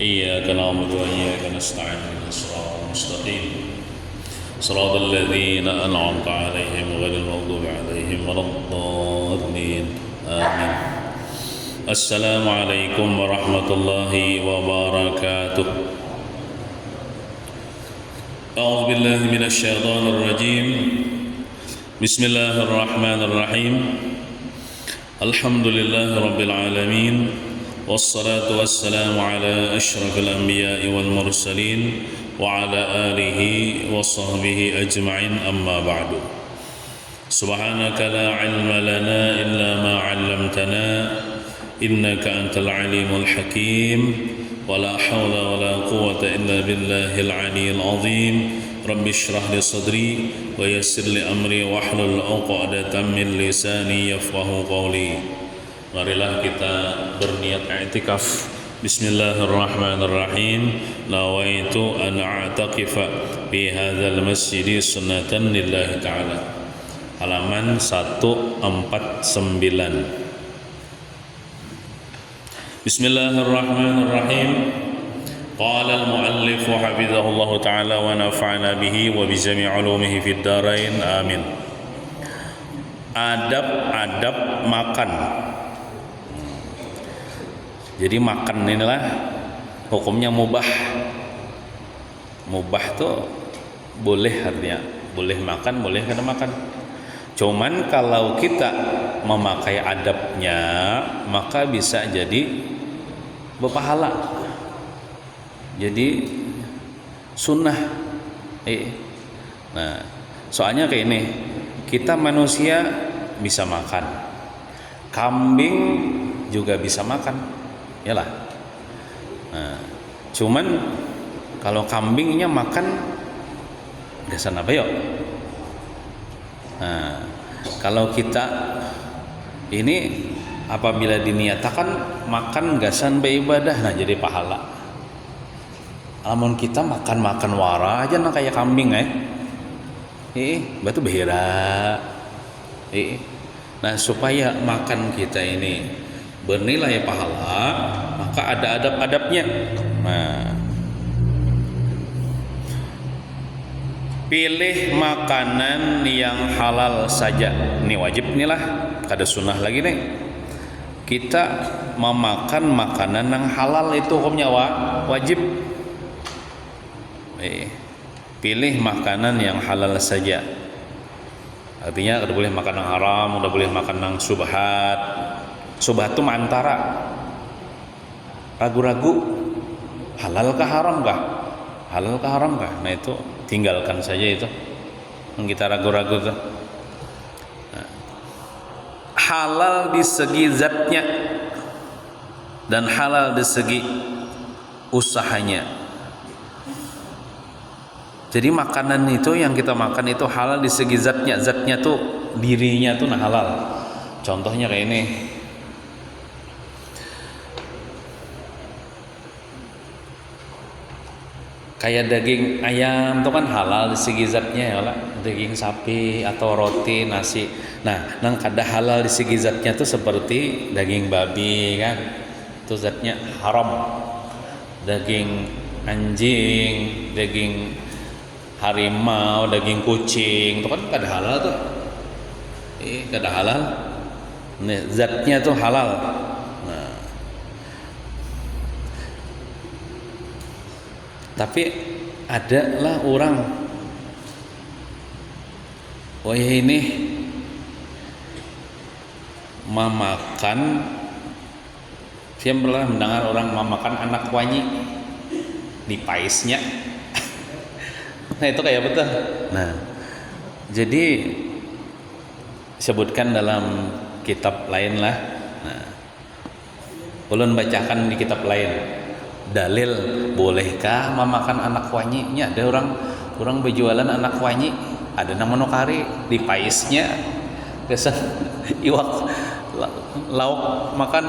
إياك نعبد وإياك نستعين اهدنا الصراط المستقيم صراط الذين أنعمت عليهم غير المغضوب عليهم ولا الضالين آمين. السلام عليكم ورحمة الله وبركاته. أعوذ بالله من الشيطان الرجيم. بسم الله الرحمن الرحيم. الحمد لله رب العالمين والصلاة والسلام على أشرف الأنبياء والمرسلين وعلى آله وصحبه أجمعين أما بعد. سبحانك لا علم لنا إلا ما علمتنا إنك أنت العليم الحكيم ولا حول ولا قوة إلا بالله العلي العظيم. رب اشرح لي صدري ويسر لي أمري واحلل عقدة من لساني يفقهوا قولي. Marilah kita berniat i'tikaf. Bismillahirrahmanirrahim. Nawaitu an a'taqifa fi hadzal masjid sunnatan lillahi ta'ala. Halaman 149. Bismillahirrahmanirrahim. Qala al-muallif hafizahullah ta'ala wa nafa'ana bihi wa bi jami' ulumihi fid dharain amin. Adab-adab makan. Jadi makan inilah hukumnya mubah. Mubah tuh boleh, artinya boleh makan, boleh kada makan. Cuman kalau kita memakai adabnya maka bisa jadi berpahala. Jadi sunnah. Nah, soalnya kayak ini, kita manusia bisa makan, kambing juga bisa makan. Yalah. Nah, cuman kalau kambingnya makan gasan apa yuk? Nah, kalau kita ini apabila diniatakan makan gasan beribadah, nah jadi pahala. Amun kita makan wara aja nah kayak kambing batu behira. Nah, supaya makan kita ini bernilai pahala, maka ada adab-adabnya. Nah, pilih makanan yang halal saja. Ini wajib nih lah, kada sunnah lagi nih. Kita memakan makanan yang halal itu hukumnya wajib. Pilih makanan yang halal saja. Artinya kada boleh makan yang haram, kada boleh makan yang subhat. Subhat itu antara ragu-ragu halal kah haram kah? Halal kah haram kah? Nah, itu tinggalkan saja itu yang kita ragu-ragu tuh. Nah, halal di segi zatnya dan halal di segi usahanya. Jadi makanan itu yang kita makan itu halal di segi zatnya. Zatnya tuh dirinya tuh halal. Contohnya kayak ini. Kayak daging ayam itu kan halal di segi zatnya ya lah. Daging sapi atau roti, nasi. Nah, nang kada halal di segi zatnya tuh seperti daging babi kan. Itu zatnya haram. Daging anjing, daging harimau, daging kucing itu kan kada halal tuh. Kada halal. Nih, zatnya tuh halal. Tapi adalah orang ini memakan, saya pernah mendengar orang memakan anak wanyi di paisnya. Nah, itu kayak betul. Nah, jadi sebutkan dalam kitab lain lah. Nah, ulun bacakan di kitab lain. Dalil bolehkah memakan anak wanyinya? Ada orang berjualan anak wanyi, ada nama nukari di paisnya kesan iwak lauk makan.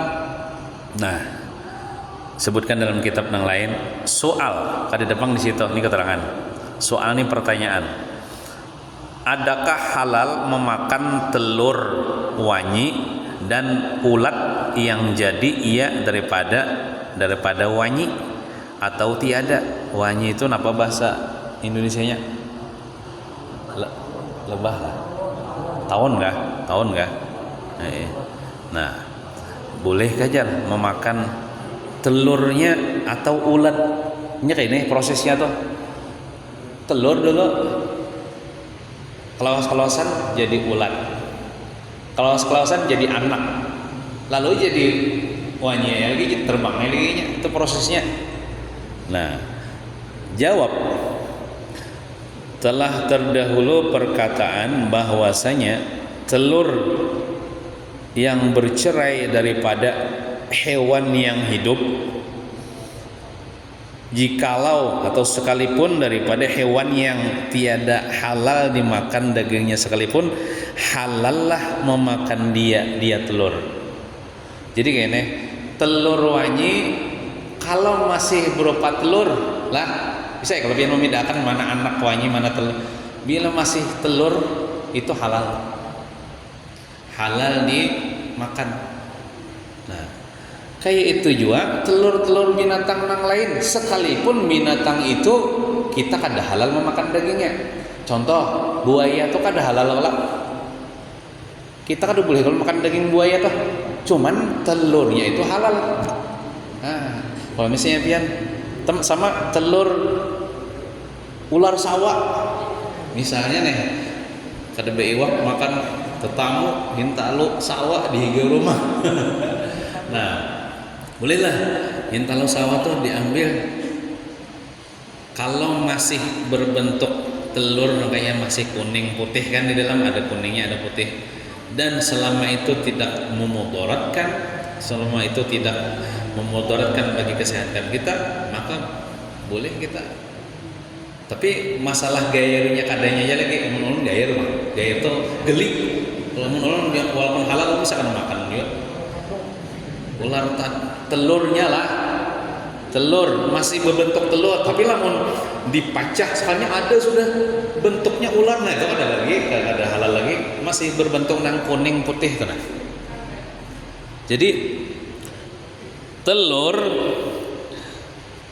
Nah, sebutkan dalam kitab yang lain. Soal kada depan di situ, ini keterangan. Soal ini pertanyaan. Adakah halal memakan telur wanyi dan ulat yang jadi ia daripada wanyi? atau tiada. Wanyi itu apa bahasa Indonesianya? Lebah lah. Tahun kah? Nah, boleh kajar memakan telurnya atau ulatnya kayak ini prosesnya tuh. Telur dulu kelos-kelosan jadi ulat, kelos-kelosan jadi anak, lalu jadi wanyi lagi, terbang lagi, itu prosesnya. Nah, jawab, telah terdahulu perkataan bahwasanya telur yang bercerai daripada hewan yang hidup, jikalau atau sekalipun daripada hewan yang tiada halal dimakan dagingnya sekalipun, halallah memakan dia telur. Jadi kayaknya telur wanyi kalau masih berupa telur lah bisa ya, kalau dia membedakan mana anak wanyi mana telur. Bila masih telur itu halal dimakan. Nah, kayak itu juga telur-telur binatang yang lain, sekalipun binatang itu kita kada halal memakan dagingnya. Contoh buaya itu kada halal lah. Kita kada boleh kalau makan daging buaya tuh. Cuman telurnya itu halal. Nah, kalau misalnya pian sama telur ular sawah, misalnya nih kada beiwak makan tetamu minta lu sawah di higa rumah. Nah, bolehlah hintalo sawah tuh diambil kalau masih berbentuk telur kayak masih kuning putih kan, di dalam ada kuningnya ada putih, dan selama itu tidak memudaratkan, bagi kesehatan kita, maka boleh kita. Tapi masalah gairnya kadanya aja lagi, menurun gair itu geli. Kalau menurun dia walaupun halal bisa kan makan dia. Ular telurnya lah, telur masih berbentuk telur, tapi lamun dipacah sekalinya ada sudah bentuknya ular, nah itu ada halal lagi, masih berbentuk nang kuning putih tuh nah. Jadi telur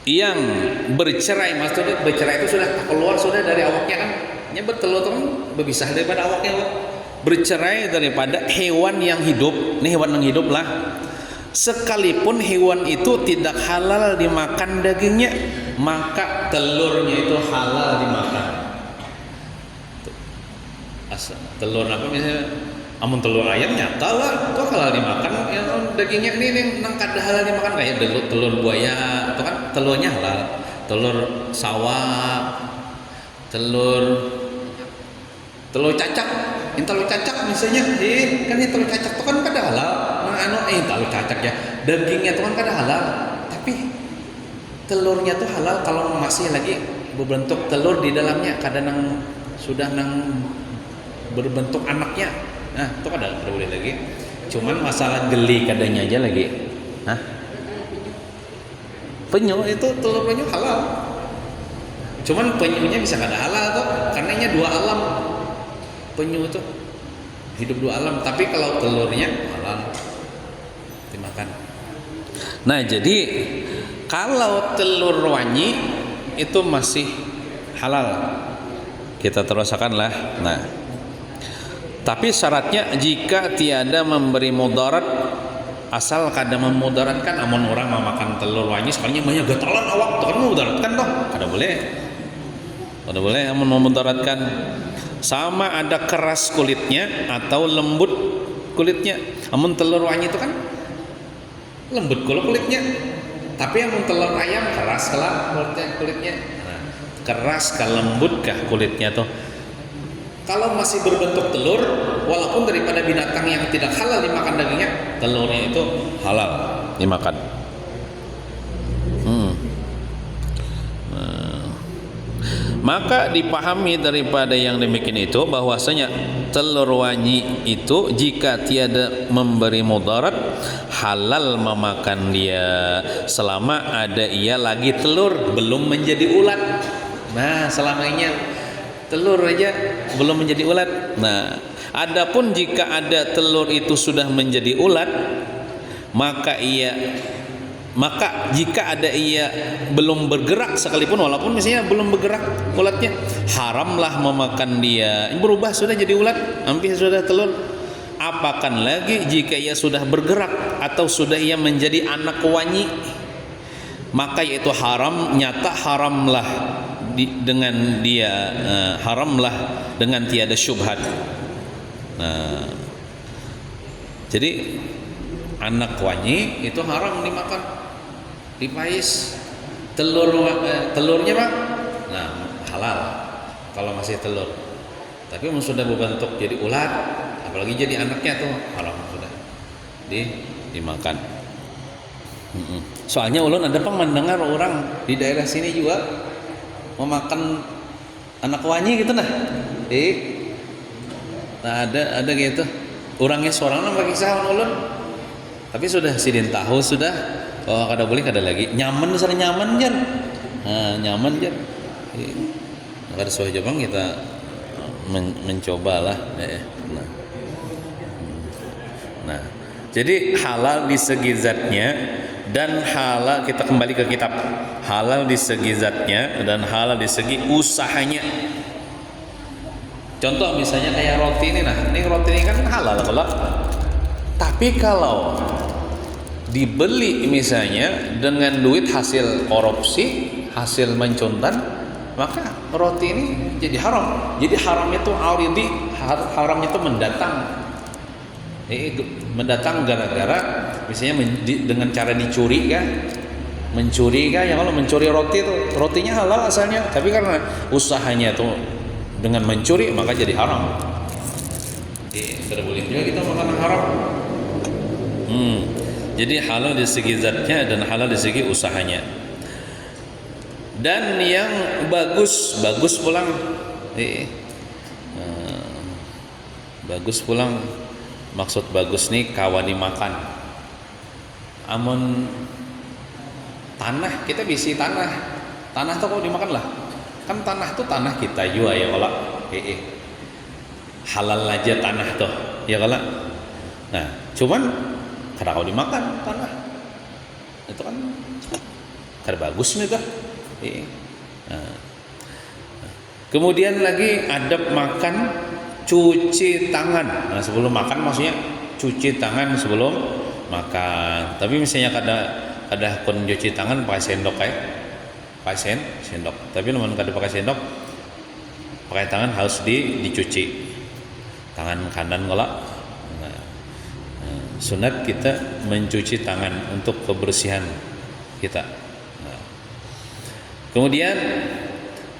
yang bercerai, maksudnya bercerai itu sudah keluar sudah dari awaknya kan, nyebut telur itu kan berpisah daripada awaknya, bercerai daripada hewan yang hidup. Ini hewan yang hidup lah, sekalipun hewan itu tidak halal dimakan dagingnya, maka telurnya itu halal dimakan. Telur apa misalnya, amun telur ayam nyata lah itu halal dimakan, yang dagingnya ini nang kada halal dimakan, kayak telur buaya itu kan telurnya halal, telur sawah, telur cacak, ini telur cacak misalnya, kan ini telur cacak itu kan kada halal. Telur cacak ya, dagingnya itu kan kada halal, tapi telurnya tuh halal kalau masih lagi berbentuk telur di dalamnya, kada sudah berbentuk anaknya. Nah, itu kada boleh lagi. Cuman masalah geli kadanya aja lagi. Penyu itu telur penyu halal. Cuman penyunya bisa kada halal tuh, karenanya dua alam. Penyu itu hidup dua alam, tapi kalau telurnya halal dimakan. Nah, jadi kalau telur wanyi itu masih halal, kita terusakan lah. Nah, tapi syaratnya jika tiada memberi mudarat, asal kada memudaratkan. Amun orang mau makan telur wanyi sekalinya banyak gatalan awak, itu kan memudaratkan toh, kada boleh amun memudaratkan. Sama ada keras kulitnya atau lembut kulitnya. Amun telur wanyi itu kan lembut kulitnya, tapi amun telur ayam keras lah kulitnya. Nah, keras kah lembut kah kulitnya tuh. Kalau masih berbentuk telur, walaupun daripada binatang yang tidak halal dimakan dagingnya, telurnya itu halal dimakan. Maka dipahami daripada yang demikian itu bahwasanya telur wanyi itu jika tiada memberi mudarat, halal memakan dia selama ada ia lagi telur belum menjadi ulat. Nah, selamanya telur aja belum menjadi ulat. Nah, adapun jika ada telur itu sudah menjadi ulat, maka ia Maka jika ada ia belum bergerak sekalipun, walaupun misalnya belum bergerak ulatnya, haramlah memakan dia. Berubah sudah jadi ulat, hampir sudah telur. Apakan lagi jika ia sudah bergerak atau sudah ia menjadi anak wanyi, maka yaitu haram, nyata haramlah dengan dia, haramlah dengan tiada syubhat. Nah, jadi anak wanyi itu haram dimakan, dipais. Telurnya Pak, nah halal kalau masih telur. Tapi sudah berbentuk jadi ulat, apalagi jadi anaknya tuh haram sudah dimakan. Soalnya ulun ada mendengar orang di daerah sini juga memakan anak wanyi gitu nah. Nah ada gitu. Orangnya seorang pakai sahun ulun. Tapi sudah sidin tahu sudah. Oh kada boleh kada lagi. Nyaman sana nyaman jan. Nah, nyaman jan. Kada sesuai Jepang kita mencobalah. Nah, jadi halal di segi zatnya dan halal, kita kembali ke kitab, halal di segi zatnya dan halal di segi usahanya. Contoh misalnya kayak roti ini, nah ini roti ini kan halal kalau, tapi kalau dibeli misalnya dengan duit hasil korupsi, hasil mencuntan, maka roti ini jadi haram. Jadi haramnya itu auridi, haramnya itu mendatang. Mendatang gara-gara misalnya dengan cara dicuri kah, mencuri kah? Ya kalau mencuri roti itu, rotinya halal asalnya, tapi karena usahanya itu dengan mencuri maka jadi haram. Tidak boleh juga kita makan haram. Jadi halal di segi zatnya dan halal di segi usahanya. Dan yang bagus pulang, bagus pulang. Maksud bagus nih kawan dimakan. Amun tanah kita bisi tanah tuh kok dimakan lah. Kan tanah tuh tanah kita juga ya kalau halal aja tanah tuh ya kalau. Nah cuman kada kau dimakan tanah itu kan kada bagus nih tuh. Nah. Kemudian lagi adab makan, cuci tangan. Nah, sebelum makan maksudnya cuci tangan sebelum makan. Tapi misalnya kada kon cuci tangan pakai sendok pakai sendok. Tapi namun kada pakai sendok, pakai tangan harus dicuci. Tangan kanan ngolah. Nah, sunat kita mencuci tangan untuk kebersihan kita. Nah. Kemudian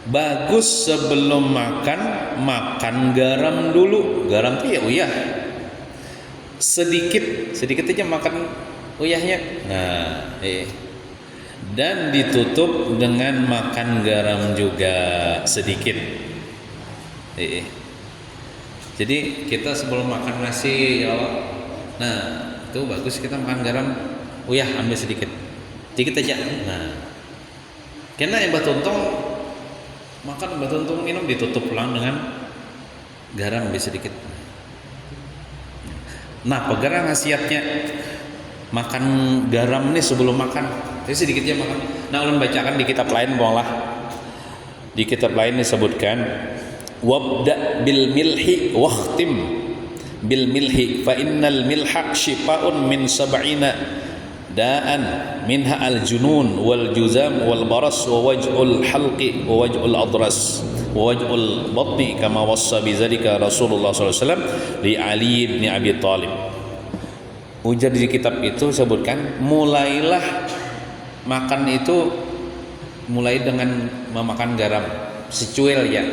bagus sebelum makan garam dulu. Garam itu ya uyah sedikit aja makan uyahnya. Nah, dan ditutup dengan makan garam juga sedikit. Jadi kita sebelum makan nasi ya Allah, nah itu bagus kita makan garam uyah, ambil sedikit aja. Nah, karena yang batuntong makan batuntong minum ditutup ulang dengan garam lebih sedikit. Nah, pegarang khasiatnya makan garam ini sebelum makan, jadi sedikitnya makan. Nah, ulun bacakan di kitab lain boleh. Di kitab lain disebutkan wabda bil milhi wakhtim bil milhi fa innal milha shifaa'un min sab'ina da'an minha al-junun wal juzam wal baras wa waj'ul halqi wa waj'ul adras wa waj'ul batni kama wassa bi zalika Rasulullah sallallahu alaihi wasallam li Ali bin Abi Thalib. Ujar di kitab itu sebutkan mulailah makan itu mulai dengan memakan garam secuil ya.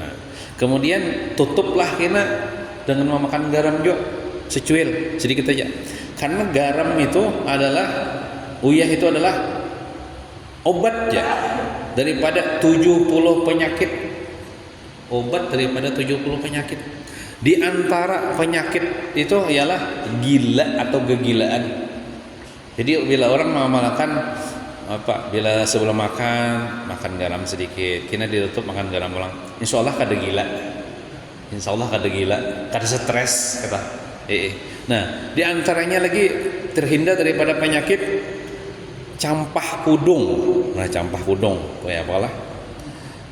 Nah, kemudian tutuplah kena dengan memakan garam juga secuil sedikit aja. Karena garam itu adalah uyah itu adalah obat ya daripada 70 penyakit. Obat daripada 70 penyakit. Di antara penyakit itu ialah gila atau kegilaan. Jadi bila orang mengamalkan bila sebelum makan garam sedikit, kena ditutup makan garam ulang. Insyaallah kada gila. Insyaallah kada gila, kada stres kata. Nah, di antaranya lagi terhindar daripada penyakit campah kudung. Nah, campah kudung, kayak apalah.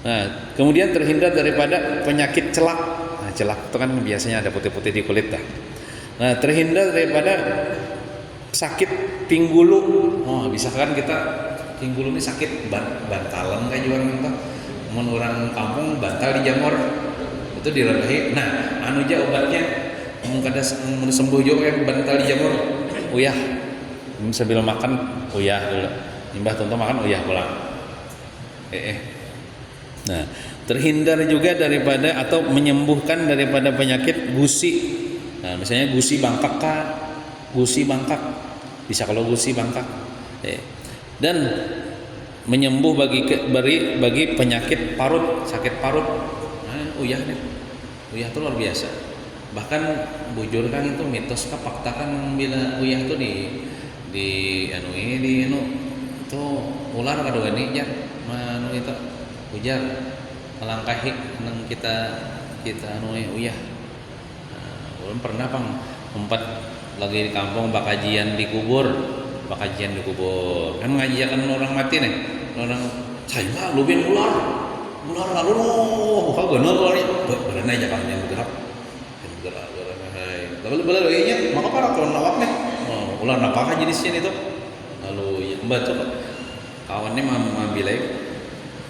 Nah, kemudian terhindar daripada penyakit celak. Nah, celak itu kan biasanya ada putih-putih di kulit dah. Nah, terhindar daripada sakit pinggulu. Oh, bisa kan kita pinggulu ini sakit bantalan kayak juga orang tuh. Orang kampung bantal dijamur itu direbahi. Nah, anu aja obatnya mun kada sembuh juga bantal dijamur. Uyah. Sambil makan uyah dulu. Nimbah tonton makan uyah pulang. Nah, terhindar juga daripada atau menyembuhkan daripada penyakit gusi. Nah, misalnya gusi bangkak kah? Gusi bangkak. Bisa kalau gusi bangkak. Dan menyembuh bagi penyakit parut, sakit parut. Nah, uyah nih. Uyah itu luar biasa. Bahkan bujur kan itu mitos kah fakta kan bila uyah itu di itu ular kadua ini ya manu itu ujar melangkahi nang kita uyah. Belum pernah pang empat lagi di kampung bakajian dikubur kan ngajiakan orang mati nih orang saya lubin ular lalu kau benar ularnya benar aja kan yang bergerak lalu nya maka para kawan awak nih ular apakah jenisnya itu lalu yang mbak coba kawannya mambil aja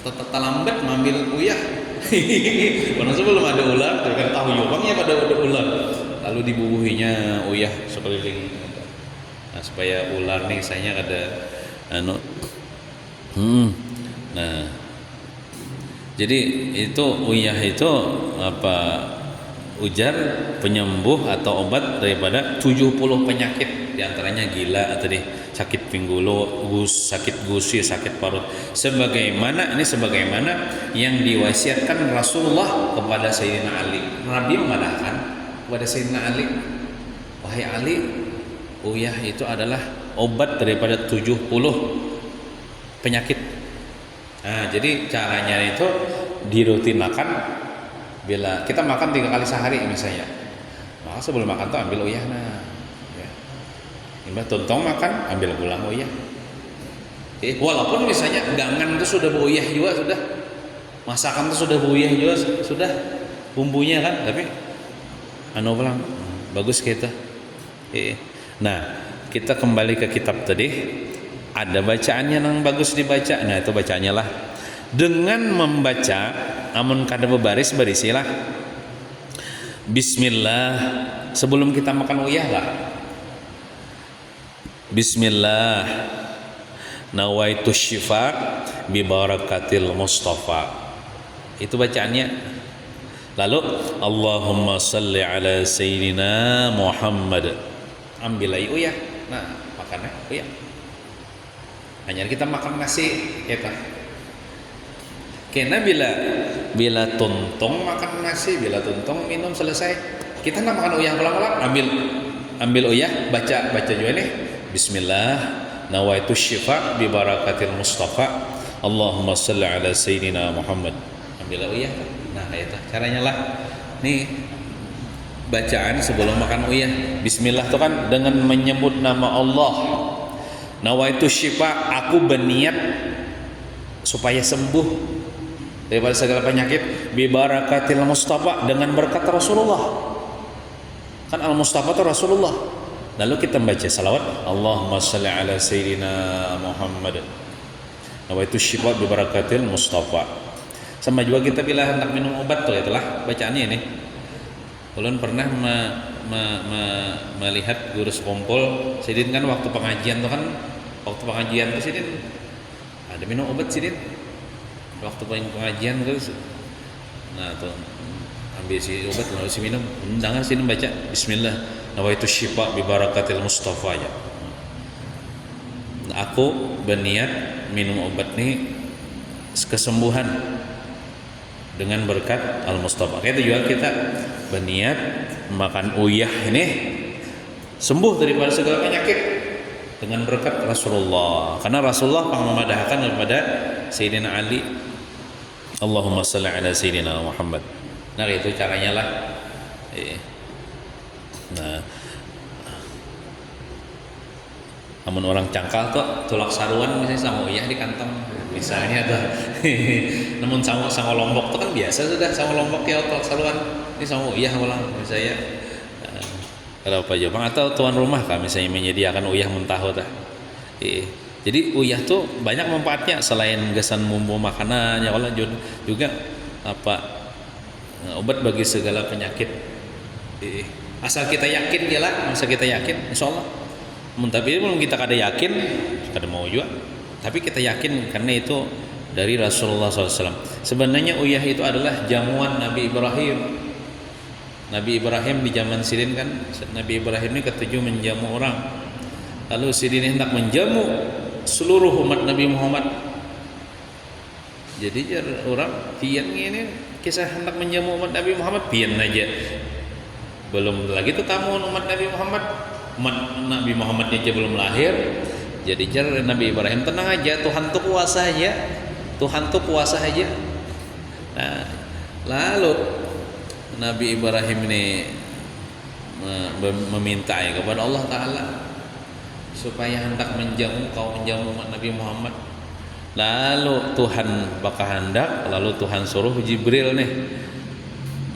tetap lambat mambil uyah karena sebelum ada ular kan tahu yobangnya pada ada ular lalu dibubuhinya uyah sekeliling. Nah, supaya ular nih sayanya ada nah jadi itu uyah itu apa ujar penyembuh atau obat daripada 70 penyakit diantaranya gila atau sakit pinggulu, sakit gusi, sakit parut. Sebagaimana yang diwasiatkan Rasulullah kepada Sayyidina Ali. Nabi mengatakan kepada Sayyidina Ali, wahai Ali, uyah itu adalah obat daripada 70 penyakit. Nah, jadi caranya itu dirutinakan bila kita makan 3 kali sehari misalnya. Maka sebelum makan tuh ambil uyah nah. Ya. Mbak tontong makan ambil pulang uyah. Walaupun misalnya gangan itu sudah beuyah juga sudah. Masakan itu sudah beuyah juga sudah bumbunya kan tapi pulang bagus kita. Nah, kita kembali ke kitab tadi. Ada bacaannya yang bagus dibaca. Nah, itu bacaannya lah. Dengan membaca amun kada bebaris barisilah bismillah sebelum kita makan uyah lah. Bismillah nawaitu syifa bi barakatil mustafa. Itu bacaannya. Lalu Allahumma salli ala sayyidina Muhammad. Ambil aja uyah. Nah, makannya uyah. Hanya kita makan nasi kita. Karena bila tuntong makan nasi, bila tuntong minum selesai, kita nak makan uyah pulang-pulang, ambil uyah, baca juga nih. Bismillah, nawaitu syifa bi barakatil mustafa. Allahumma salli ala sayyidina Muhammad. Ambil uyah. Nah, itu caranya lah. Nih bacaan sebelum makan uyah. Bismillah itu kan dengan menyebut nama Allah. Nawaitu syifa, aku berniat supaya sembuh daripada segala penyakit bi barakatil mustafa dengan berkat Rasulullah. Kan al mustafa itu Rasulullah. Lalu kita baca salawat Allahumma shalli ala sayyidina Muhammad. Nawaitu syifa bi barakatil mustafa. Sama juga kita bila hendak minum obat tuh itulah bacaannya ini. Ulun pernah melihat guru sekumpul Sidin kan waktu pengajian tuh Sidin ada minum obat Sidin. Waktu pengajian terus nah tuh ambil si obat lalu si minum dengar sini baca bismillah nawaitu syifa bi barakatil mustafa ya. Aku berniat minum obat ini kesembuhan dengan berkat al mustafa. Itu juga kita berniat makan uyah ini sembuh daripada segala penyakit dengan berkat Rasulullah. Karena Rasulullah memadahkan kepada Sayyidina Ali. Allahumma salli ala sayyidina Muhammad. Nah, itu caranya lah. Nah, Namun orang cangkal tuh tulak saruan misalnya sama uyah di kantong misalnya tuh. Namun sama lombok tuh kan biasa sudah sama lombok ya tulak saruan ini sama uyah ulang misalnya. Kalau Pak Jomang atau tuan rumah kan misalnya menyediakan uyah muntah tah. Jadi uyah tuh banyak manfaatnya selain gesan bumbu makanan ya Allah juga apa obat bagi segala penyakit. Asal kita yakin ya lah, masa kita yakin insya Allah. Tapi belum kita kada yakin, kada mau juga. Tapi kita yakin karena itu dari Rasulullah SAW. Sebenarnya uyah itu adalah jamuan Nabi Ibrahim. Nabi Ibrahim di zaman Sidin kan, Nabi Ibrahim ini ketujuh menjamu orang. Lalu Sidin hendak menjamu seluruh umat Nabi Muhammad. Jadi orang pian ini kisah hendak menjamu umat Nabi Muhammad pian aja. Belum lagi tuh tamu umat Nabi Muhammad. Nabi Muhammad aja belum lahir. Jadi Nabi Ibrahim tenang aja, Tuhan tuh kuasa aja. Tuhan tuh kuasa aja. Nah, lalu Nabi Ibrahim ini meminta ya kepada Allah Ta'ala supaya hendak menjamu umat Nabi Muhammad. Lalu Tuhan bakal hendak, lalu Tuhan suruh Jibril nih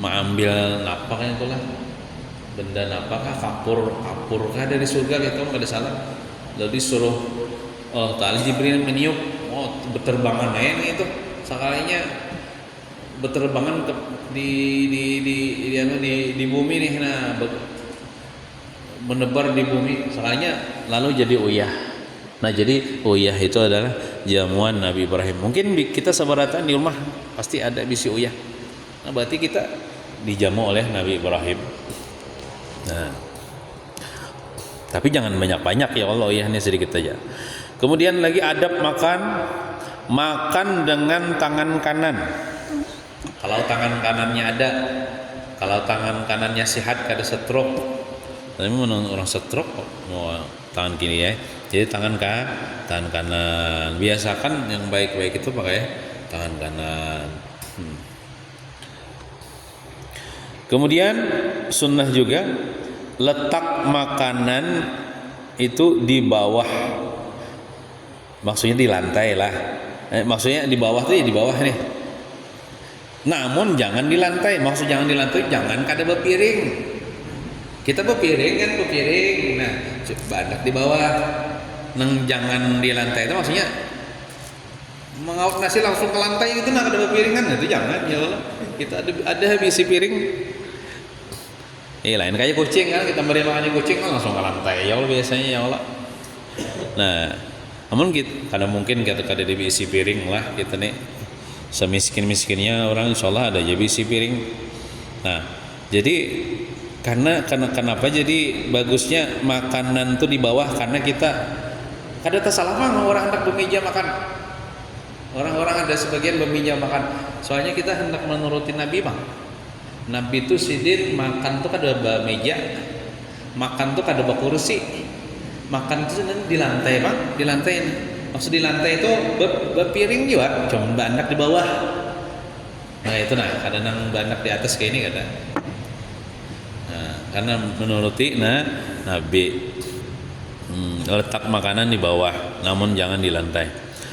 mengambil napaknya itulah benda apakah kapur kah dari surga gitu nggak ada salah. Lalu disuruh Ta'ala Jibril meniup berterbangan itu sekalinya berterbangan di bumi nih menebar di bumi sekalinya lalu jadi uyah. Nah jadi uyah itu adalah jamuan Nabi Ibrahim. Mungkin kita sebaratan di rumah pasti ada bisi uyah. Nah berarti kita dijamu oleh Nabi Ibrahim. Nah, tapi jangan banyak-banyak ya Allah, ya ini sedikit aja. Kemudian lagi adab makan dengan tangan kanan. Kalau tangan kanannya ada, kalau tangan kanannya sehat kada stroke. Tapi menurut orang stroke mau tangan kiri ya. Jadi tangan kanan. Biasakan yang baik-baik itu pakai tangan kanan. Kemudian sunnah juga letak makanan itu di bawah, maksudnya di lantai lah. Maksudnya di bawah tuh ya di bawah nih. Namun jangan di lantai. Maksud jangan di lantai, jangan kada berpiring. Kita berpiring. Nah, bandak di bawah. Nang jangan di lantai itu maksudnya mengawak nasi langsung ke lantai itu nak ada berpiringan itu jangan ya Allah. Kita ada habis piring. Lain kayak kucing kan, kita beri makannya kucing kan langsung ke lantai ya Allah biasanya ya Allah. Nah, namun kita kadang mungkin kita kada diisi piring lah kita nih semiskin-miskinnya orang insyaallah ada jadi isi piring. Nah, jadi karena kenapa jadi bagusnya makanan tuh di bawah karena kita kada tersalah orang hendak bermeja makan. Orang-orang ada sebagian bermeja makan. Soalnya kita hendak menuruti Nabi bang. Nabi itu Sidin makan tuh kada meja, makan tuh kada kursi, makan tuh di lantai bang, di lantai ini. Maksud di lantai itu berpiring juga, cuma bandak di bawah. Nah itu kada nang bandak di atas kayak ini kada. Nah, karena menuruti Nabi letak makanan di bawah, namun jangan di lantai.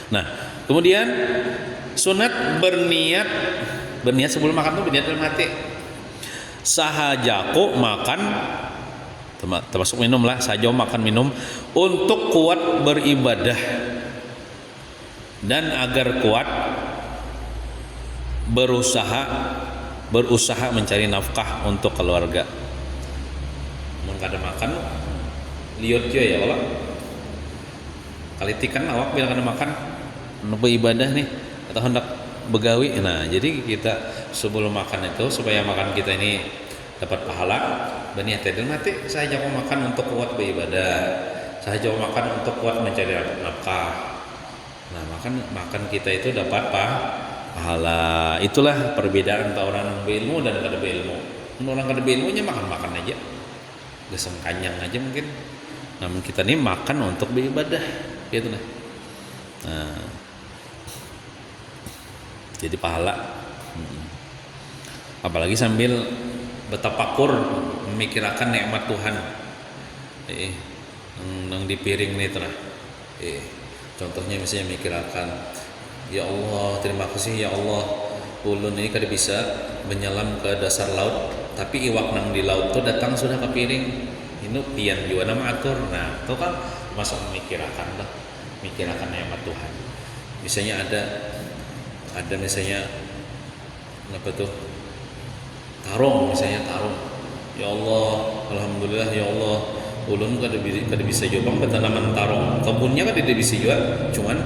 Nah kemudian sunat berniat sebelum makan tuh berniat dalam hati. Sahajaku makan termasuk minum lah, sahaja makan minum untuk kuat beribadah dan agar kuat berusaha mencari nafkah untuk keluarga. Kada makan liot jo ya Allah. Kalitikan awak bila kada makan untuk beribadah nih atau hendak begawi. Nah, jadi kita sebelum makan itu supaya makan kita ini dapat pahala, berniat dalam hati saya jangan makan untuk kuat beribadah. Saya jangan makan untuk kuat mencari nafkah. Nah, makan kita itu dapat pahala. Itulah perbedaan antara orang yang berilmu dan kada berilmu. Orang kada berilmunya makan aja. Geseng kanyang aja mungkin. Namun kita ini makan untuk beribadah, gitu nah. Nah, jadi pahala. Apalagi sambil bertafakur memikirkan nikmat Tuhan. nang di piring nih lah. Contohnya misalnya mikirakan, ya Allah terima kasih ya Allah, ulun ini kada bisa menyelam ke dasar laut, tapi iwak nang di laut tuh datang sudah ke piring. Ini pian juga nama atur. Nah, itu kan masuk memikirakan lah, mikirakan nikmat Tuhan. Misalnya ada misalnya apa tuh? Tarung, misalnya tarung. Ya Allah, alhamdulillah ya Allah, ulun kada bisa jual ke tanaman tarung. Kebunnya kan tidak bisa jual, cuman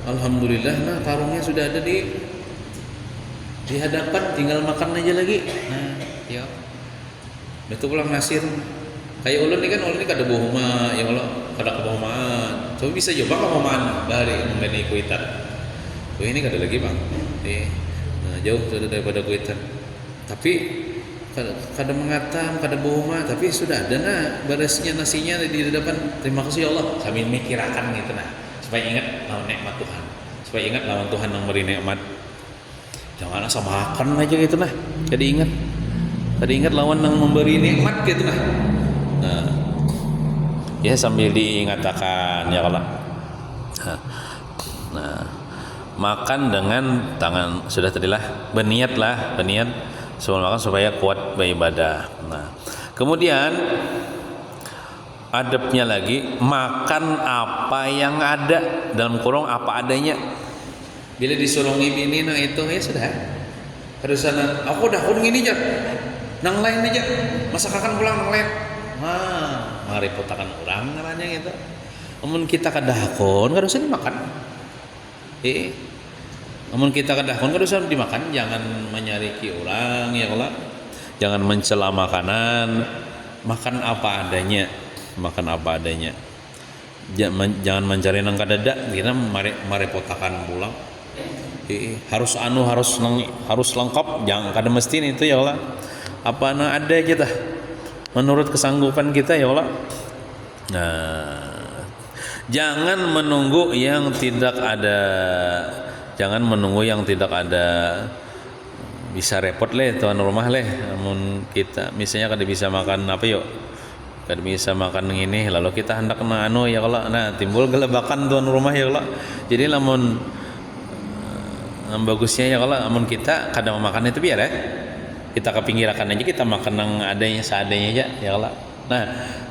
alhamdulillah nah tarungnya sudah ada di hadapan, tinggal makan aja lagi. Nah, ya. Betul pulang nasir. Kayak ulun ini kada bohoma, ya Allah, kada kebohomaan. Coba bisa coba kebohomaan bari mengenai kuitan. Ini kada lagi, Bang. Nah, jauh sudah daripada kuitan. Tapi kada mengatam, kada bohoma, tapi sudah ada nah barisnya nasinya di depan. Terima kasih ya Allah. Sambil mikirakan gitu nah, supaya ingat lawan nikmat Tuhan. Supaya ingat lawan Tuhan yang beri nikmat. Jangan asal makan aja gitu nah. Jadi ingat lawan yang memberi nikmat gitu nah. Nah, ya sambil diingatkan ya Allah. Nah, makan dengan tangan sudah tadilah berniat sebelum makan supaya kuat beribadah. Nah, kemudian adabnya lagi makan apa yang ada, dalam kurung apa adanya. Bila disuruh ngibini nah itu ya sudah. Terusan aku gini aja. Nang lain aja. Masakan pulang nang lain. Nah, mari potakan orang namanya gitu. Namun kita kadahkon kada usah dimakan. Namun kita kadahkon kada usah dimakan, jangan menyariki orang ya Allah. Jangan mencela makanan. Makan apa adanya. Jangan mencari nang kadada, kita mari potakan pulang. Harus lengkap, jangan kada mesti itu ya Allah. Apa na ada kita menurut kesanggupan kita ya Allah. Nah, jangan menunggu yang tidak ada. Bisa repot tuan rumah namun kita misalnya kada bisa makan apa yuk, kada bisa makan ini, lalu kita hendak ya Allah. Nah, timbul gelebakan tuan rumah ya Allah. Jadi namun bagusnya ya Allah, namun kita kada makan itu biar kita kepinggirakan aja, kita makan yang adanya seadanya aja ya Allah. Nah,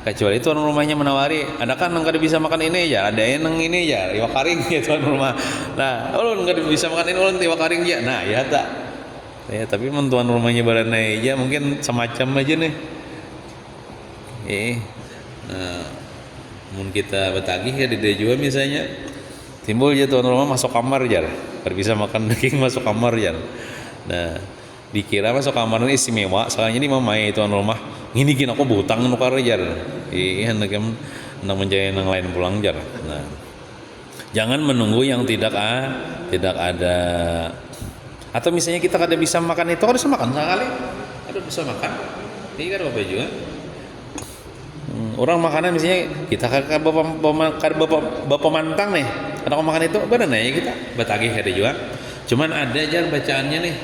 kecuali tuan rumahnya menawari, ada kan yang kada bisa makan ini aja, ada yang ini aja, iwak karing ya tuan rumah. Nah, ulun kada bisa makan ini, ulun iwak karing aja. Nah, ya tak. Ya, tapi tuan rumahnya baranai aja mungkin semacam aja nih. Nah, mun kita betagih ya di juga misalnya timbul aja tuan rumah masuk kamar aja, kada bisa makan daging masuk kamar aja. Nah, dikira masuk kamar ini istimewa, soalnya ini mamai tuan rumah ini gini aku butang nukar jar. Hendak menjadi yang lain pulang jar. Nah, jangan menunggu yang tidak ada. Atau misalnya kita kada bisa makan itu, harus makan sekali. Kada bisa makan. Ini kan apa juga. Orang makanan misalnya kita bapak mantang nih, kada mau makan itu, benar ya kita batagih kada juga. Cuman ada jar bacaannya nih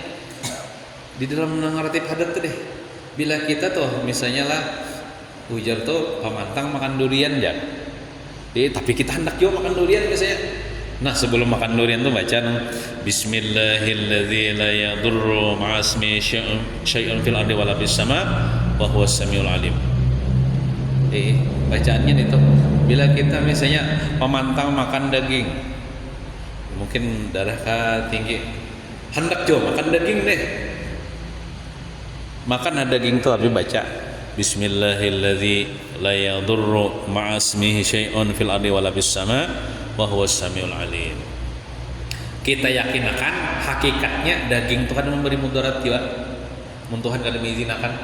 di dalam naratif hadat tuh deh. Bila kita tuh misalnya lah ujar tuh pamantang makan durian ya. Tapi kita hendak juga makan durian misalnya. Nah, sebelum makan durian tuh baca Bismillahilladzi la yadurru ma'asmi syai'un fil ardi wala fis sama wa huwas samiul alim. Bacaannya itu bila kita misalnya pamantang makan daging, mungkin darah tinggi, hendak juga makan daging deh. Makan daging itu tapi baca Bismillahilladzi la yadurru ma'asmihi syai'un fil ardi wala fis sama wa huwas samiul alim. Kita yakin akan hakikatnya daging itu kan memberi mudarat juga. Mun Tuhan kada mengizinkan.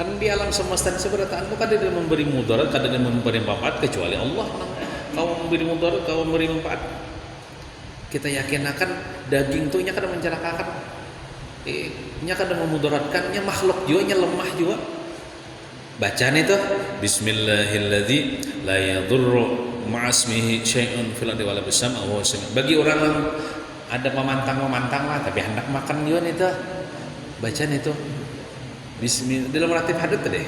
Kan di alam semesta seberataan itu kada dia memberi mudarat, kada dia memberi manfaat kecuali Allah. Kau memberi mudarat, kau memberi manfaat. Kita yakin akan daging itu nya kada mencelakakan. Nya kada memudaratkan, nya makhluk juga, nya lemah juga. Bacaan itu Bismillahilladzi la yadurru ma'asmihi syai'un fil ardi wala fis sama wa huwas. Bagi orang yang ada pemantang lah tapi hendak makan juga itu bacaan itu Bismillah dalam relatif hadat deh.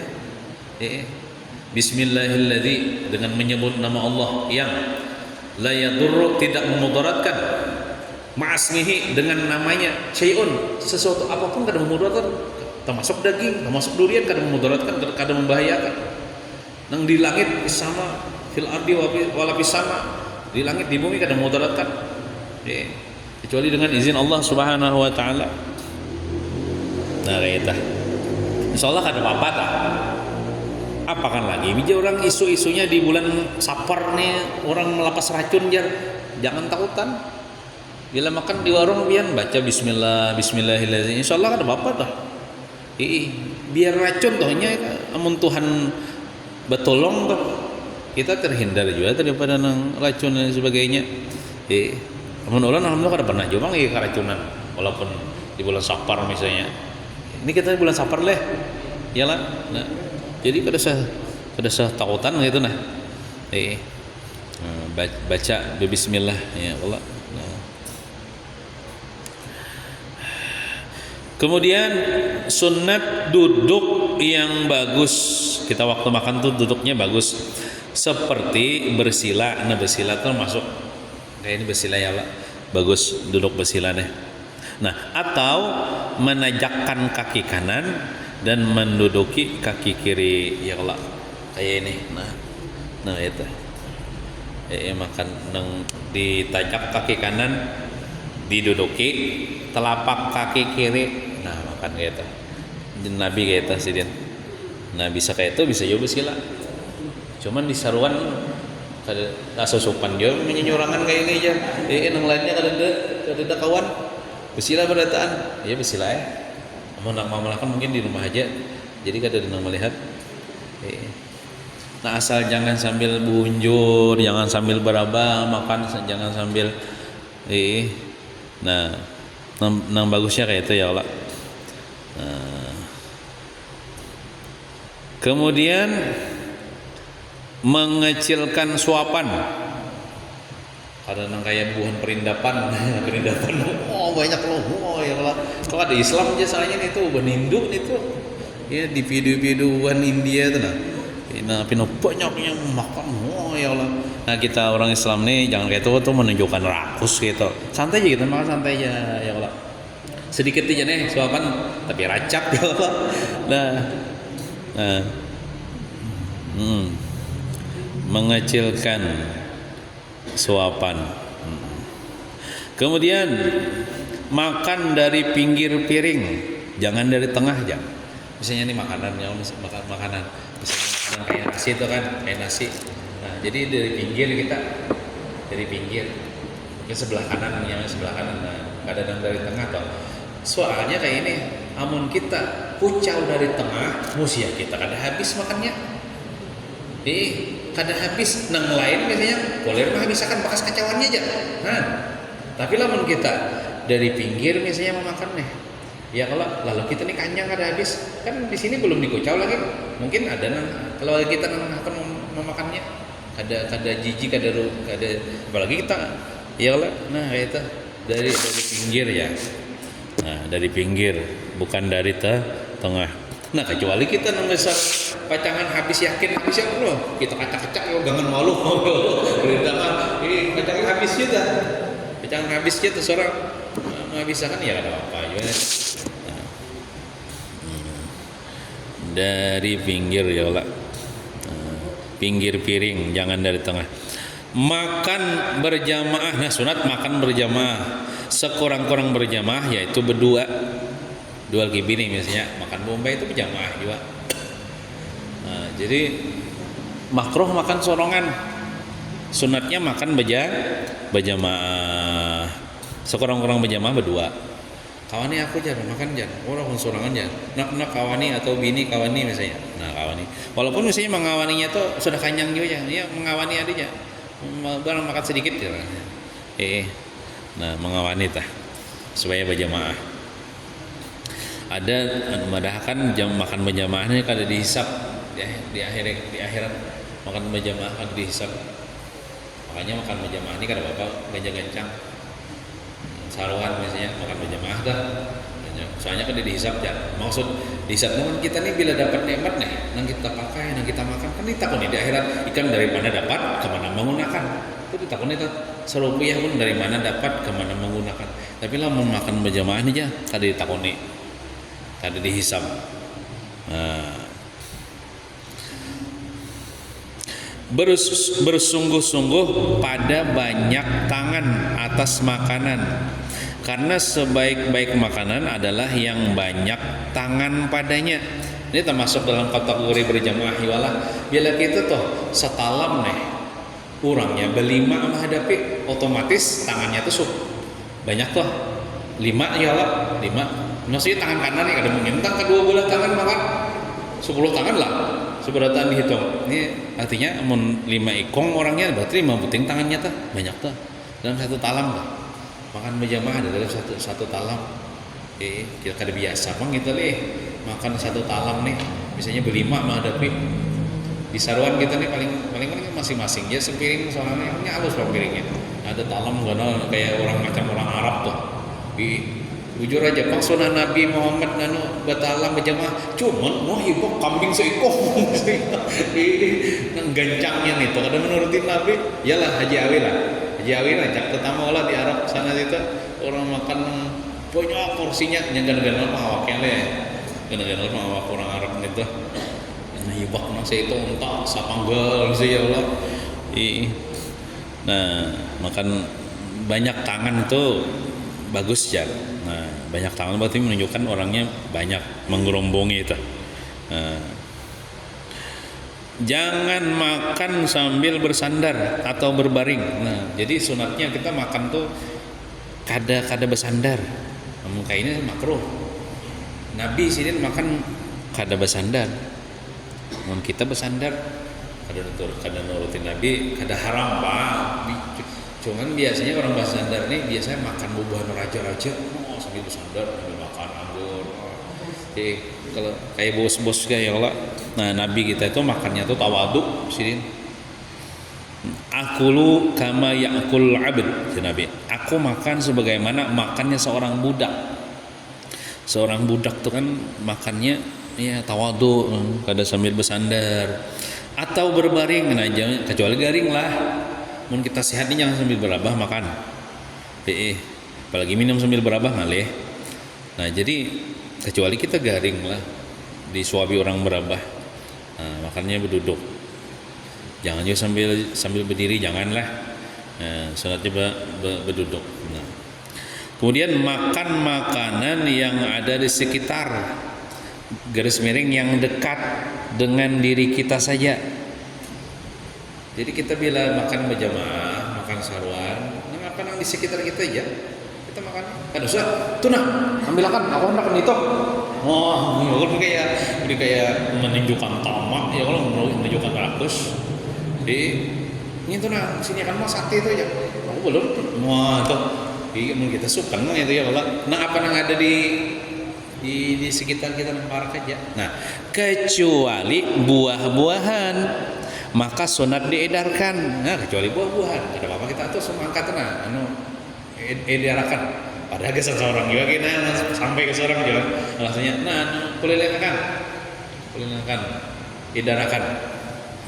Bismillahilladzi, dengan menyebut nama Allah yang la yadurru, tidak memudaratkan, ma'asmihi, dengan namanya, syai'un, sesuatu apapun kada memudaratkan, termasuk daging, termasuk durian, kada memudaratkan, kada membahayakan. Nang di langit sama, fil ardi wala fis sama, di langit di bumi kada memudaratkan, kecuali dengan izin Allah Subhanahu wa taala. Nah kayak itu insyaallah kada apa-apa tak. Apakan lagi bija orang isu-isunya di bulan Safar nih, orang melapas racun jar, jangan takutan. Bila makan di warung biar baca bismillah, bismillahirrahmanirrahim, insyaallah kada apa-apa dah. Biar racun tohnya amun Tuhan betolong toh kita terhindar juga daripada nang racun dan sebagainya. Amun ulun alhamdulillah kada pernah juga ngi keracunan walaupun di bulan Safar misalnya. Ini kita di bulan Safar leh. Iyalah. Nah, jadi kada sah takutan gitu nah. Baca bismillah ya Allah. Nah. Kemudian sunat duduk yang bagus. Kita waktu makan tuh duduknya bagus. Seperti bersila. Nah, bersila tuh masuk kayak ini bersila ya Allah. Bagus duduk bersila deh. Nah, atau menajakkan kaki kanan dan menduduki kaki kiri ya Allah. Kayak ini. Nah itu. Makan nang ditajak kaki kanan, diduduki telapak kaki kiri. Nah, makan kayak itu. Nabi kayak itu sih dia. Nah, bisa kayak itu, bisa juga sila. Cuman di saruan kada asusupan dia menyorangan kayak ini aja. Nang lainnya kada kawan. Besila berdataan. Ya besila ya. Mau nak mamalakan mungkin di rumah aja. Jadi kada ada nang melihat. Nah, asal jangan sambil bunjur, jangan sambil beraba makan, jangan sambil nah, nang bagusnya kayak itu ya Allah. Nah. Kemudian mengecilkan suapan. Ada nang kayak buhan perindapan, banyak loh, ya Allah. Kalau ada Islam aja soalnya itu beninduk itu, ya di video-videoan India tuh nah. Nah, banyak yang makan, ya Allah. Nah, kita orang Islam nih jangan kayak itu tuh menunjukkan rakus gitu. Santai aja kita makan, santai aja ya Allah. Sedikit aja nih suapan, tapi racak ya Allah. Mengecilkan suapan. Kemudian makan dari pinggir piring, jangan dari tengah aja. Misalnya nih makanannya, makanan misalnya makanan kayak nasi itu kan, kayak nasi. Nah, jadi dari pinggir kita, dari pinggir ke sebelah kanan, yang sebelah kanan. Nah, kadang dari tengah toh. Soalnya kayak ini, amun kita kucau dari tengah, musia kita kada habis makannya. Kada habis, nang lain misalnya boleh mah habisakan bekas kacauannya aja. Nah, tapi lamun kita dari pinggir misalnya mau makan nih, ya kalau kita nih kanyang kada habis, kan di sini belum dikucau lagi. Mungkin ada nang kalau kita nang akan memakannya, kada jijik, kada apalagi kita, ya Allah. Nah itu dari pinggir ya. Nah dari pinggir, bukan dari tengah. Nah kecuali kita nang besar pacangan habis yakin habis ya Allah, kita kacak-kacak yo jangan malu. Berintangan, pacangan habis kita. Pacangan habis kita seorang menghabiskan ya kada apa-apa ya. Nah, dari pinggir ya Allah. Pinggir piring, jangan dari tengah. Makan berjamaah. Nah sunat makan berjamaah. Sekurang-kurang berjamaah yaitu berdua. Dua kibini misalnya makan bombay itu berjamaah juga. Nah, jadi makruh makan sorongan. Sunatnya makan berjamaah. Sekurang-kurang berjamaah berdua. Kawani aku jangan makan jangan. Orang sorongan jangan. Nak kawani atau bini kawani misalnya. Nah kawani. Walaupun misalnya mengawaninya tuh sudah kenyang juga jangan. Ya mengawani adanya. Barang makan sedikit ya. Nah mengawani tah supaya berjamaah. Ada madahkan jam makan berjamaahnya kada dihisap di akhirat makan berjamaah kada dihisap. Makanya makan berjamaah ini kada apa-apa gancang-gancang. Saruhan misalnya makan berjamaah dah. Soalnya makanya kan dihisap ya. Maksud dihisap kan kita nih bila dapat nikmat nih, nang kita pakai, nang kita makan kan ditakon di akhirat ikan dari mana dapat, kemana menggunakan. Itu ditakon itu serupiah pun dari mana dapat, kemana menggunakan. Tapi lah mau makan berjamaah aja, kada ditakoni, kada dihisap. Nah, bersungguh-sungguh pada banyak tangan atas makanan, karena sebaik-baik makanan adalah yang banyak tangan padanya. Ini termasuk dalam kategori berjamaah iwalah. Bila kita tuh setalam nih kurangnya berlima menghadapi, otomatis tangannya tuh banyak tuh 5 iyalah 5. Maksudnya tangan kanan nih kada mungkin kedua belah tangan makan 10 tangan lah seberatan dihitung. Ini artinya mun 5 ikong orangnya berarti 5 puting tangannya tuh banyak tuh dalam satu talam tuh. Makan berjamaah dalam satu talam. Kita kada biasa bang gitu nih makan satu talam nih biasanya berlima menghadapi di saruan kita nih paling masing-masing ya sepiring soalnya ini halus bang piringnya ada talam gana kayak orang macam orang Arab tuh. Jujur aja bang sunnah Nabi Muhammad nanu batalam berjamaah cuman mau hibok kambing seekor nang gancangnya nih tuh ada menurutin Nabi yalah Haji Awi lah cak pertama lah di Arab sana situ orang makan banyak porsinya yang gana-gana mah awaknya le gana-gana mah awak orang Arab itu nah hibok nang itu entah sapanggal sih ya Allah. Nah makan banyak tangan itu bagus ya. Nah, banyak tangan berarti menunjukkan orangnya banyak menggerombongi itu. Nah, jangan makan sambil bersandar atau berbaring. Nah, jadi sunatnya kita makan tuh kada bersandar. Muka ini makruh. Nabi sini makan kada bersandar. Mun kita bersandar kada nurutin Nabi, kada haram Pak. Cuman biasanya orang bersandar nih biasanya makan buah raja-raja, sambil bersandar sambil makan anggur. Jadi kalau kayak bos-bos kayak Allah, nah Nabi kita itu makannya tuh tawadhu sini. Akulu kama ya'kul 'abd, Nabi. Aku makan sebagaimana makannya seorang budak. Seorang budak tuh kan makannya ya tawadhu, kada sambil bersandar atau berbaring, nah jangan kecuali garing lah. Mun kita sehat ini jangan sambil berabah makan. Apalagi minum sambil berabah ngalih. Nah, jadi kecuali kita garing lah disuapi orang berabah. Nah, makannya berduduk. Jangan juga sambil berdiri janganlah. Nah, sunatnya berduduk. Nah. Kemudian makan makanan yang ada di sekitar garis miring yang dekat dengan diri kita saja. Jadi kita bila makan berjamaah, makan saruan, apa nang di sekitar kita aja, kita makan. Kan usah, tuh nah, ambilkan, aku hendak itu. Oh, ya kan kayak menunjukkan tamak, ya kalau menunjukkan rakus. Jadi ini tuh nah, sini kan mau sate itu aja. Aku belum. Wah tuh, mungkin kita suka itu ya kalau. Nah apa nang ada di sekitar kita nampak aja. Nah, kecuali buah-buahan. Maka sunat diedarkan. Nah kecuali buah-buahan ada apa kita tuh semangkat nah edarkan padahal gesan seorang juga kita sampai ke seorang juga alasannya nah kulilengkan edarkan.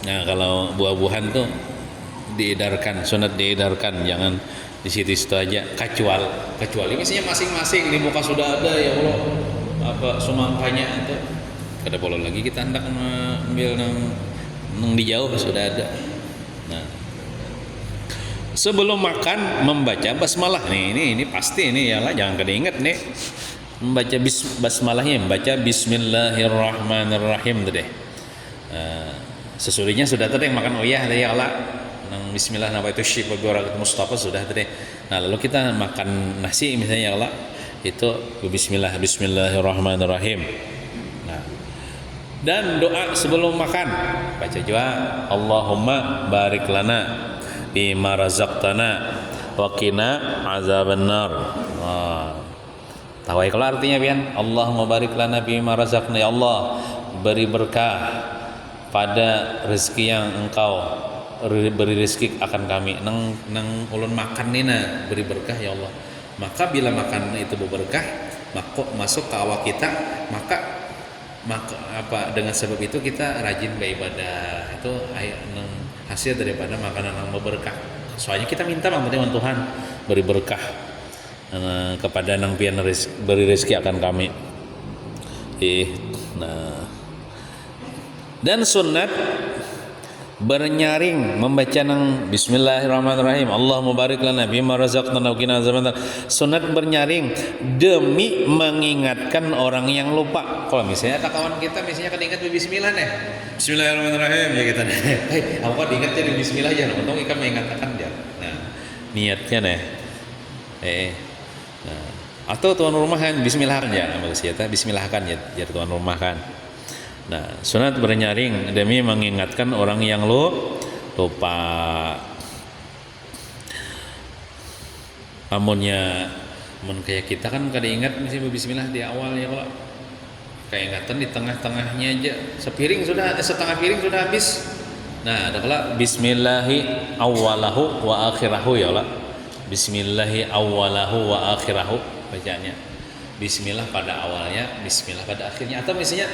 Nah kalau buah-buahan tuh diedarkan, sunat diedarkan, jangan di situ aja. Kecuali misalnya masing-masing di muka sudah ada ya Allah apa semangkanya itu kada boleh lagi kita hendak ambil di jauh sudah ada. Nah, sebelum makan membaca basmalah ini pasti ini ya lah jangan kada ingat nih membaca basmalahnya, membaca Bismillahirrahmanirrahim deh. Sesulinya sudah tadi yang makan uyah tadi ya Allah nang Bismillah nama itu syifa barakat Mustafa sudah tadi. Nah lalu kita makan nasi misalnya ya Allah itu Bismillahirrahmanirrahim. Dan doa sebelum makan baca juga Allahumma barik lana bima razaqtana wa qina azabannar. Tahu kalau artinya pian? Allahumma barik lana bima razaqna, ya Allah beri berkah pada rezeki yang Engkau beri rezeki akan kami. Nang ulun makan nina beri berkah ya Allah. Maka bila makan itu berberkah masuk ke awak kita, maka dengan sebab itu kita rajin beribadah. Itu hasil daripada makanan yang berberkah. Soalnya kita minta sama Tuhan beri berkah kepada nang pian beri rezeki akan kami. Nah, dan sunat bernyaring membaca nang bismillahirrahmanirrahim, Allahumma barik lana bima razaqtana wa qina azabannar. Sunat bernyaring demi mengingatkan orang yang lupa. Kalau misalnya ada kawan kita misalnya ingat bismillah nih, bismillahirrahmanirrahim ya kita nih, apa diingat jadi bismillah aja, untung ikan mengatakan dia. Nah, niatnya nih nah, atau tuan rumah kan bismillah ya, maksudnya bismillah kan ya tuan rumah kan. Nah, sunat bernyaring demi mengingatkan orang yang lupa. Amunnya kayak kita kan kada ingat mesti bismillah di awal ya, kalau keingatan di tengah-tengahnya aja setengah piring sudah habis. Nah, ada kala bismillahi awwalahu wa akhirahu ya Allah. Bismillahi awwalahu wa akhirahu bacaannya. Bismillah pada awalnya, bismillah pada akhirnya. Atau misalnya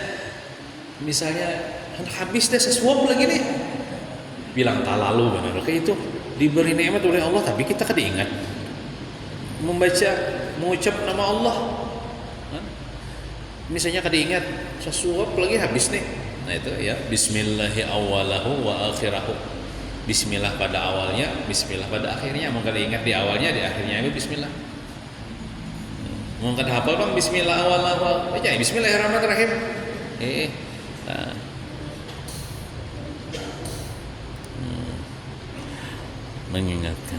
habis deh sesuap lagi nih, bilang tak lalu benar kayak itu diberi nikmat oleh Allah tapi kita kada ingat mengucap nama Allah kan? Misalnya kada ingat sesuap lagi habis nih, nah itu ya bismillahi awwalahu wa akhirahu, bismillah pada awalnya, bismillah pada akhirnya. Mau kada ingat di awalnya, di akhirnya itu bismillah. Mau kada hafal bang bismillah awwalahu aja bismillahirrahmanirrahim. Nah. Mengingatkan.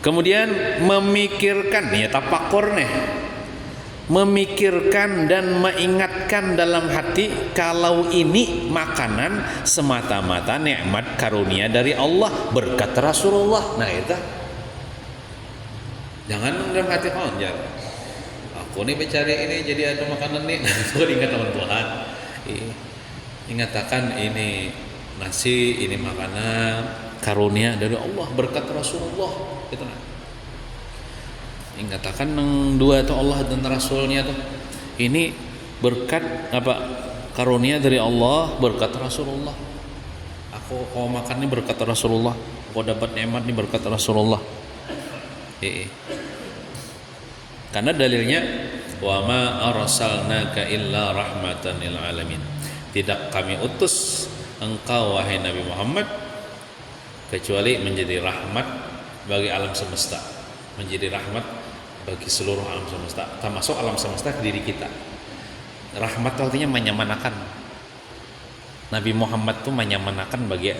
Kemudian memikirkan, ya tafakur nih. Memikirkan dan mengingatkan dalam hati kalau ini makanan semata-mata nikmat karunia dari Allah, berkat Rasulullah. Nah itu. Jangan dalam hati honjar. Aku nih mencari ini jadi ada makanan nih. Nah, ingat teman Tuhan. Ingatakan ini nasi, ini makanan karunia dari Allah, berkat Rasulullah gitu nah. Ingatakan yang dua itu Allah dan Rasulnya tuh, ini berkat karunia dari Allah, berkat Rasulullah. Aku kalau makan ini berkat Rasulullah, aku dapat nikmat ini berkat Rasulullah. Karena dalilnya wa ma arsalnaka illa rahmatan lil alamin. Tidak kami utus engkau wahai Nabi Muhammad kecuali menjadi rahmat bagi alam semesta, menjadi rahmat bagi seluruh alam semesta, termasuk alam semesta ke diri kita. Rahmat artinya menyemanakan. Nabi Muhammad itu menyemanakan bagi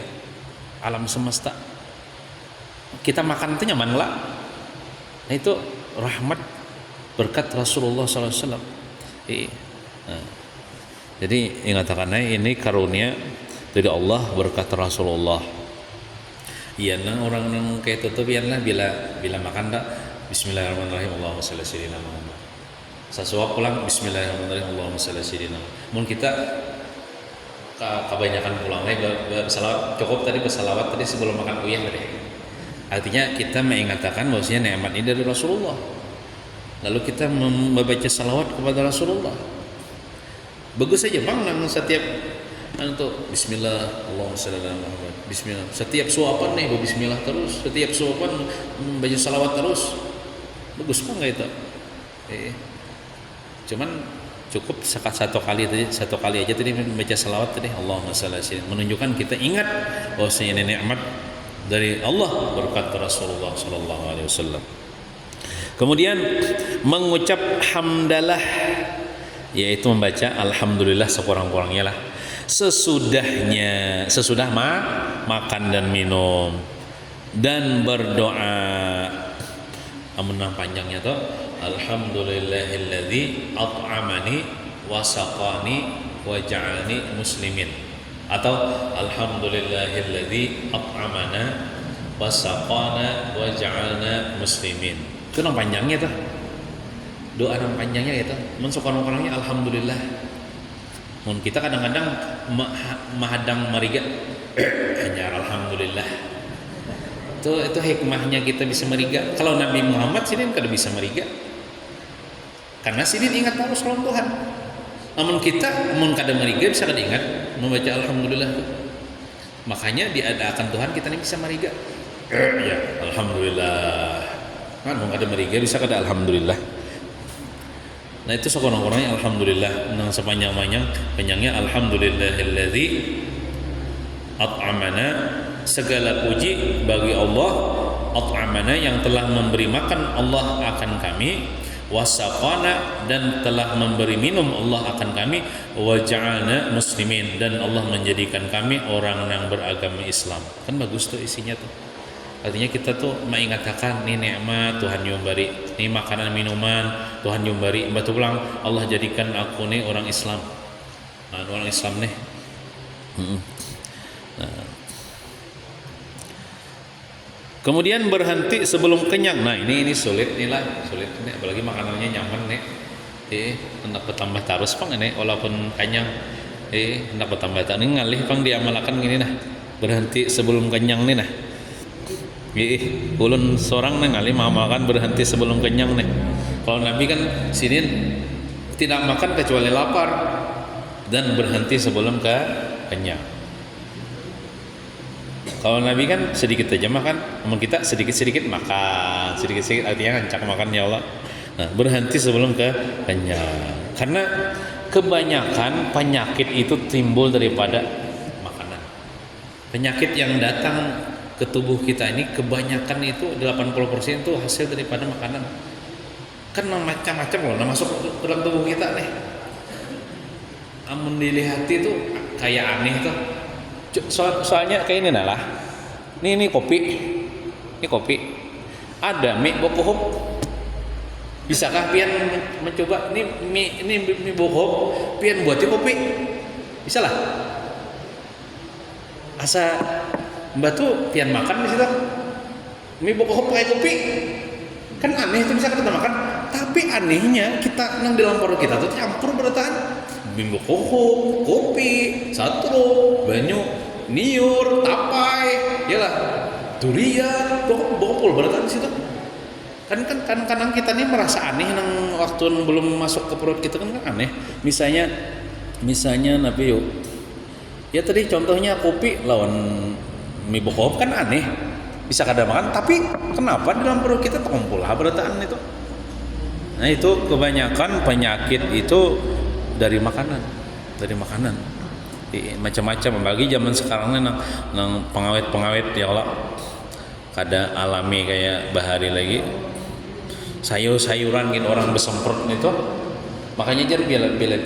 alam semesta. Kita makan itu nyaman lah. Nah, itu rahmat berkat Rasulullah SAW. Jadi ingatakannya ini karunia dari Allah berkat Rasulullah. Iya nang orang yang kayak tutup ya lah bila makan dah bismillahirrahmanirrahim Allahumma shalli ala sayyidina Muhammad. Sesuap pulang bismillahirrahmanirrahim Allahumma shalli ala sayyidina Muhammad. Mun kita kebanyakan pulang bersalawat, cukup tadi bersalawat tadi sebelum makan uyah tadi. Artinya kita mengatakan bahwasanya nikmat ini dari Rasulullah. Lalu kita membaca salawat kepada Rasulullah. Bagus saja bang nang setiap untuk bismillah Allahumma shalli ala Muhammad, bismillah. Setiap suapan nih bismillah terus, setiap suapan baca salawat terus. Bagus banget itu. Cuman cukup satu kali aja tadi membaca salawat tadi Allahumma shalli ala, menunjukkan kita ingat bahwasanya ini nikmat dari Allah berkat Rasulullah sallallahu alaihi wasallam. Kemudian mengucap hamdalah, yaitu membaca alhamdulillah sekurang-kurangnya lah sesudah makan dan minum, dan berdoa. Amunah panjangnya tuh alhamdulillahilladzi at'amani wa saqani wa ja'alni muslimin, atau alhamdulillahilladzi at'amana wa saqana wa ja'alna muslimin. Itu nang panjangnya tuh. Doa nang panjangnya itu mun sekurang-kurangnya alhamdulillah. Mun kita kadang-kadang mahadang mariga hanya alhamdulillah. Itu hikmahnya kita bisa meriga. Kalau Nabi Muhammad sini kada bisa meriga. Karena sidin ingat terus lawan Tuhan. Namun kita kada mariga bisa kada ingat membaca alhamdulillah. Makanya diadakan Tuhan kita ini bisa mariga. Ya, alhamdulillah. Kan kada mariga bisa kada alhamdulillah. Nah itu sekurang-kurangnya alhamdulillah. Nang sepanjang-panjangnya alhamdulillahilladzi at'amana, segala puji bagi Allah, at'amana yang telah memberi makan Allah akan kami, wasaqana dan telah memberi minum Allah akan kami, waja'alna muslimin dan Allah menjadikan kami orang yang beragama Islam. Kan bagus tuh isinya tuh. Artinya kita tuh mengingatkan nih nikmat Tuhan yang beri, nih makanan minuman Tuhan yang beri, batu pulang Allah jadikan aku nih orang Islam. Nah, orang Islam nih. Nah. Kemudian berhenti sebelum kenyang. Nah ini sulit nih lah, sulit nih, apalagi makanannya nyaman nih. Hendak bertambah terus pang ini, walaupun kenyang. Hendak bertambah terus ini ngalih pang diamalkan gini nah. Berhenti sebelum kenyang nih nah. Ulun seorang nih ngalih makan berhenti sebelum kenyang nih. Kalau Nabi kan sini tidak makan kecuali lapar dan berhenti sebelum kenyang. Kalau Nabi kan sedikit aja makan, namun kita sedikit-sedikit makan, sedikit-sedikit artinya ngancak makan ya Allah. Nah, berhenti sebelum kenyang. Karena kebanyakan penyakit itu timbul daripada makanan. Penyakit yang datang ke tubuh kita ini kebanyakan itu 80% itu hasil daripada makanan. Kan macam-macam loh, nah masuk ke dalam tubuh kita nih. Amun dilihat itu kayak aneh tuh. Soalnya kayak ini lah. Ini kopi. Ini kopi. Ada mie bokohop. Bisakah pian mencoba ini mie bokohop pian buatnya kopi? Bisa lah. Asa Mbak tuh pian makan di situ. Mie bokohop pakai kopi. Kan aneh itu bisa kita makan. Tapi anehnya kita nang di dalam perut kita tuh campur beratan. Mie bokohop, kopi, satro, banyu, niur, tapai, yalah, durian, bokol beratan di situ. Kan kadang kita nih merasa aneh nang waktu belum masuk ke perut kita kan aneh. Misalnya Nabi yuk. Ya tadi contohnya kopi lawan mie bokohop kan aneh. Bisa kada makan, tapi kenapa di dalam perut kita terkumpul berataan itu? Nah itu kebanyakan penyakit itu dari makanan. Macam-macam bagi zaman sekarang nih nang pengawet ya Allah. Kada alami kayak bahari lagi. Sayur-sayuran gitu orang besemprot itu. Makanya jar bila-bila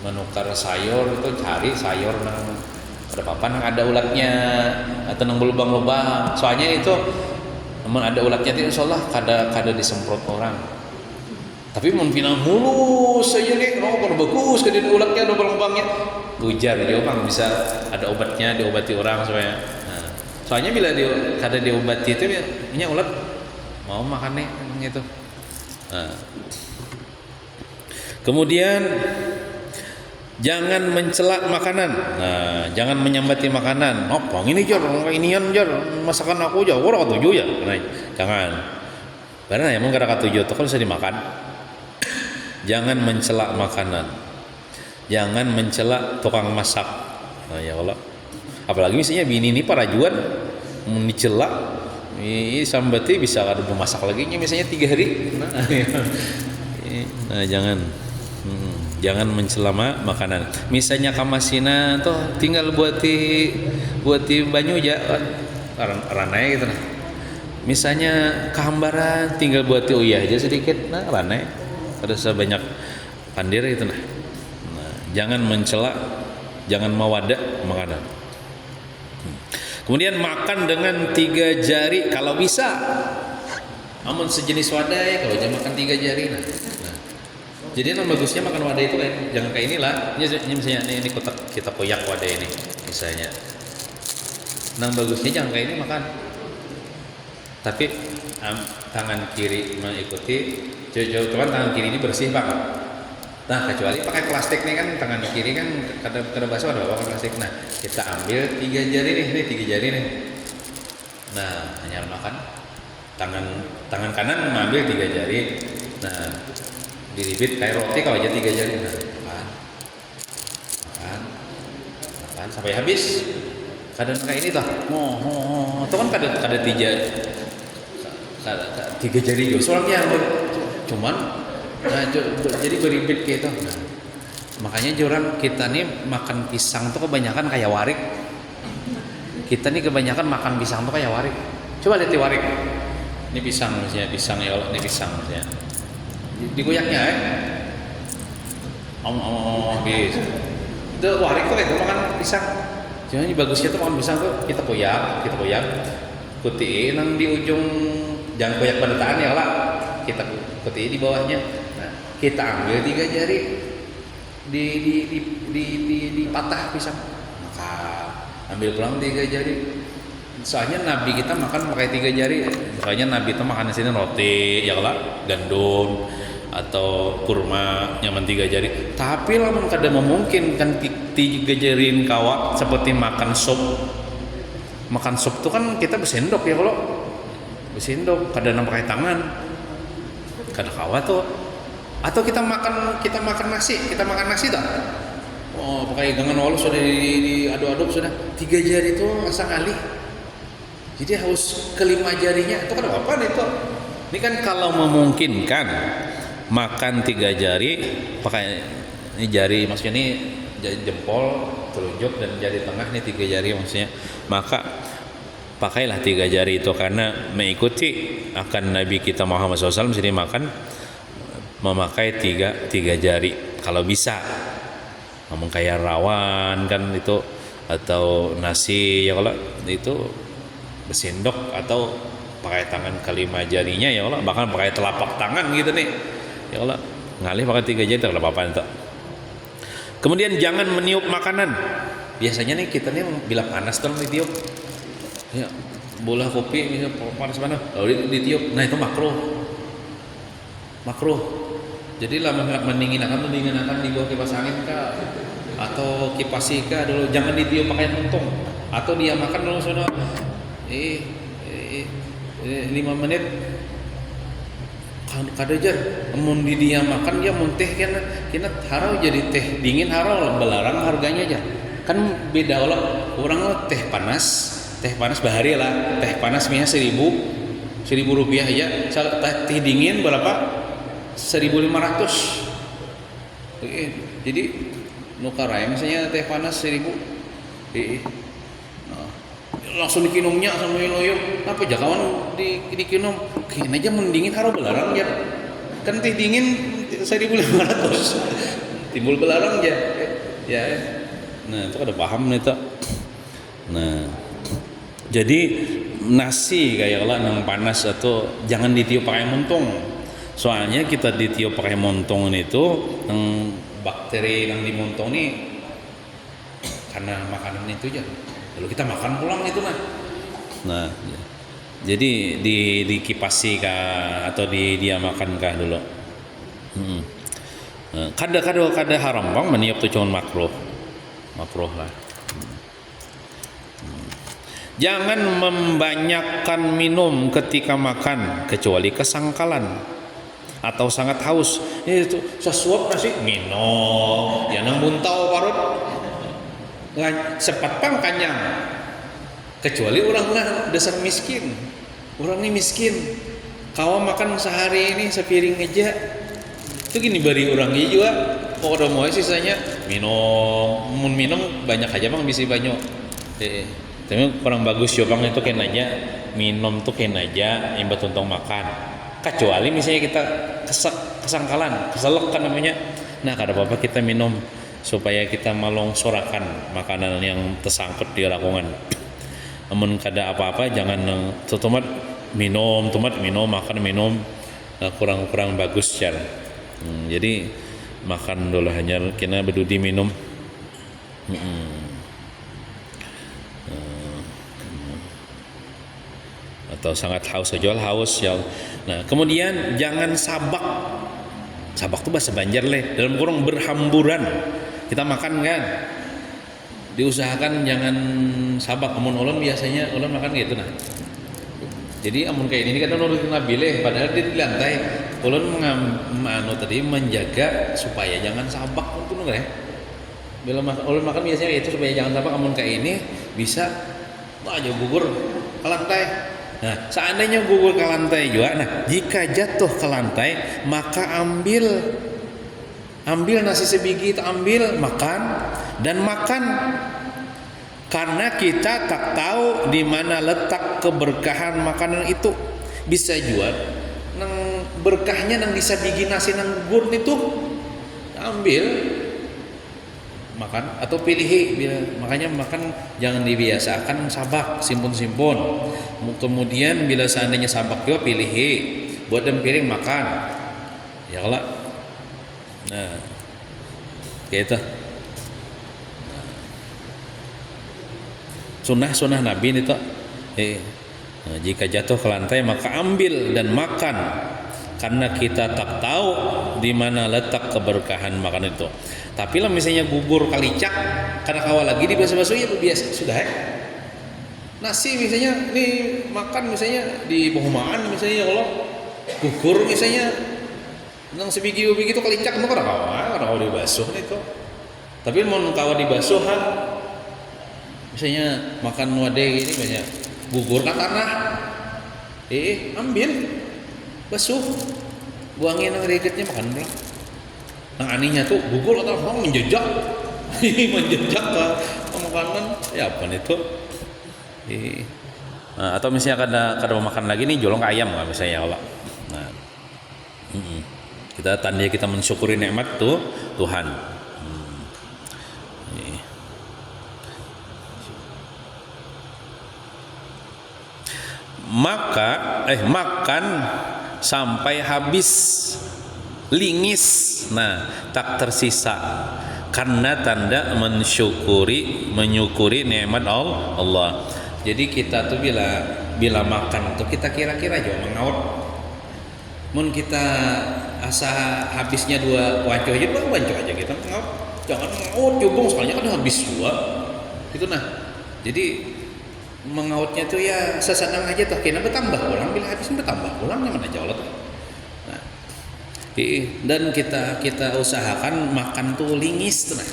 menukar sayur itu cari sayur nang ada apa nang ada ulatnya atau nang berlubang-lubang. Soalnya itu namun ada ulatnya itu insyaallah kada disemprot orang. Tapi mun pinang mulus saja nih, kalau bagus kada ada ulatnya ada lubang-lubangnya. Ujar dia bang bisa ada obatnya diobati orang supaya. Nah, soalnya bila kada diobati itu nya ulat mau makan nih gitu. Nah. Kemudian jangan mencela makanan. Nah, jangan menyambati makanan. Oh, bang ini jar, inian jar, masakan aku jar, orang katuju ya. Nah, jangan. Karena emang kada katuju itu kalau bisa dimakan. Jangan mencela makanan. Jangan mencela tukang masak. Nah, ya Allah. Apalagi misalnya bini ini parajuan dicela, ini sambati bisa kada memasak lagi misalnya 3 hari. Nah, jangan mencela makanan. Misalnya kamasina tuh tinggal buati banyu aja ranai gitu nah. Misalnya kehambaran tinggal buati uyah aja sedikit nah ranai. Ada sebanyak pandir gitu nah. Jangan mencela, jangan mawadah makanan. Kemudian makan dengan 3 jari kalau bisa. Amun sejenis wadai kalau jangan makan 3 jari nah. Jadi yang bagusnya makan wadah itu kan jangan kayak inilah. Ini misalnya ini kotak kita koyak wadah ini misalnya. Yang bagusnya jangan kayak ini makan. Tapi tangan kiri mengikuti. Jauh-jauh teman tangan kiri ini bersih banget. Nah kecuali pakai plastik nih kan tangan kiri kan kada basuh ada apa plastik. Nah kita ambil 3 jari nih 3 jari nih. Nah hanya makan tangan tangan kanan mengambil 3 jari, nah diribit kayak roti kalau aja 3 jari, nah makan makan makan sampai habis. Kadang kayak ini tah, itu kan kada 3 jari juga soalnya cuman nah, jadi beribit kayak itu. Nah, makanya orang kita nih makan pisang tuh kebanyakan kayak warik. Kita nih kebanyakan makan pisang tuh kayak warik. Coba lihat di warik. Ini pisang maksudnya, pisang ya Allah, ini pisang maksudnya. Digoyaknya gitu. Itu warik tuh itu makan pisang. Cuma ini bagusnya tuh makan pisang tuh kita koyak. Kuti nang di ujung, jangan koyak pendataan ya lah. Kita kuti di bawahnya. Nah, kita ambil 3 jari di patah pisang. Maka ambil pulang 3 jari. Soalnya Nabi kita makan pakai 3 jari. Soalnya Nabi itu makan di sini roti, ya lah, gandum atau kurma nyaman 3 jari. Tapi lamun kada memungkinkan 3 jariin kawak seperti makan sup. Makan sup tuh kan kita bersendok ya kalau bersendok, kada pakai tangan. Kada kawa tuh. Atau kita makan nasi tak? Oh, pakai gangan walu sudah diaduk-aduk sudah 3 jari itu asal alih. Jadi harus kelima jarinya itu kan apa nih itu? Ini kan kalau memungkinkan makan 3 jari pakai ini jari, maksudnya ini jari jempol, telunjuk dan jari tengah nih 3 jari maksudnya. Maka pakailah 3 jari itu karena mengikuti akan Nabi kita Muhammad SAW mesti makan memakai tiga jari kalau bisa. Ngomong kayak rawan kan itu atau nasi ya kalau itu bersendok atau pakai tangan kelima jarinya ya Allah, bahkan pakai telapak tangan gitu nih ya Allah, ngalih pakai 3 jari tak apa-apa itu. Kemudian jangan meniup makanan. Biasanya nih kita nih bila panas tolong ditiup ya, bola kopi misalnya panas mana lalu ditiup, nah itu makruh. Jadi lama mendinginakan di bawah kipas angin kah atau kipas kah dulu, jangan ditiup pakai muntung atau dia makan dulu sudah 5 menit kada jar mun di dia makan dia munteh kena harau jadi teh dingin harau belarang harganya aja kan beda orang teh panas bahari lah, teh panas misalnya 1.000 rupiah aja, teh dingin berapa 1.500. Jadi nukarai misalnya teh panas 1.000 langsung dikinumnya sama loyong apa aja kawan dikinum kayaknya aja mendingin harus belarang ya kan teh dingin 1.500 timbul belarang ya. Nah itu ada paham nih tak. Nah jadi nasi kayak lah nang panas atau jangan ditiup pakai muntung. Soalnya kita ditiup pakai montong itu yang bakteri yang di montong ini karena makanan itu aja. Lalu kita makan pulang itu nah jadi dikipasi kah atau dia makan kah dulu. Kada haram bang meniup tuh cuma makruh lah. Jangan membanyakkan minum ketika makan kecuali kesangkalan atau sangat haus. Itu sesuap nasi minum ya nang buntau parut sepat pang kanyang kecuali orang dasar miskin. Orang ini miskin kau makan sehari ini sepiring aja itu gini bari orangnya juga kok udah mau sisanya minum banyak aja bang bisa banyak. Tapi kurang bagus yo bang itu kena aja minum tuh kena aja imbat untung makan kecuali misalnya kita kesangkalan keselak kan namanya. Nah kada apa-apa kita minum supaya kita melongsorakan makanan yang tersangkut di lakungan. Namun kada apa-apa jangan tumat minum makan minum kurang bagus cara. Jadi makan dulu hanya kena berdudi minum. Atau sangat haus saja haus ya. Nah kemudian jangan sabak tuh bahasa Banjar dalam kurung berhamburan. Kita makan kan diusahakan jangan sabak. Amun ulun biasanya ulun makan gitu nah Jadi amun kayak ini kan nurutin Nabi leh, padahal dia di lantai. Ulun tadi menjaga supaya jangan sabak untuk ya. Bila ulun makan biasanya itu supaya jangan sabak. Amun kayak ini bisa aja gugur ke lantai. Nah, seandainya gugur ke lantai juga, nah jika jatuh ke lantai maka ambil nasi sebiji itu, ambil makan dan makan. Karena kita tak tahu di mana letak keberkahan makanan itu. Bisa juga nang berkahnya nang bisa bikin nasi nang gugur itu, ambil makan atau pilih. Makanya makan jangan dibiasakan sabak, simpun. Kemudian bila seandainya sabak juga pilih, buat dan piring makan. Ya Allah. Nah, kayak itu. Sunnah Nabi itu jika jatuh ke lantai maka ambil dan makan, karena kita tak tahu di mana letak keberkahan makan itu. Tapi lah misalnya gugur kalicak karena kawal lagi di basuh ya biasa sudah ya. Nasi misalnya ini makan misalnya di bohomaan misalnya, kalau gugur misalnya nang sebiji begitu kalicak itu kada kawal dibasuh itu. Tapi mau kawal dibasuhan misalnya makan wadah gini banyak gugur ke tanah, ambil basuh, buangin nang riketnya makan lah. Nang anehnya tuh gugur atau orang menjejak ke makanan ya apa itu. Nah, atau misalnya kada mau makan lagi nih jolong ayam nggak misalnya Allah. Nah, kita tanda kita mensyukuri nikmat tuh Tuhan. Makan sampai habis lingis, nah tak tersisa, karena tanda menyukuri nikmat Allah. Jadi kita tuh bila makan tuh kita kira-kira aja mengaut. Mun kita asa habisnya 2 wanco aja, 2 wanco aja kita mengaut. Jangan mengaut jubung soalnya kan habis 2. Itu nah. Jadi mengautnya tuh ya sesenang aja tuh, kena bertambah ulang, bila habis bertambah ulang nyaman aja Allah tuh. Nah, dan kita usahakan makan tuh lingis tuh nah.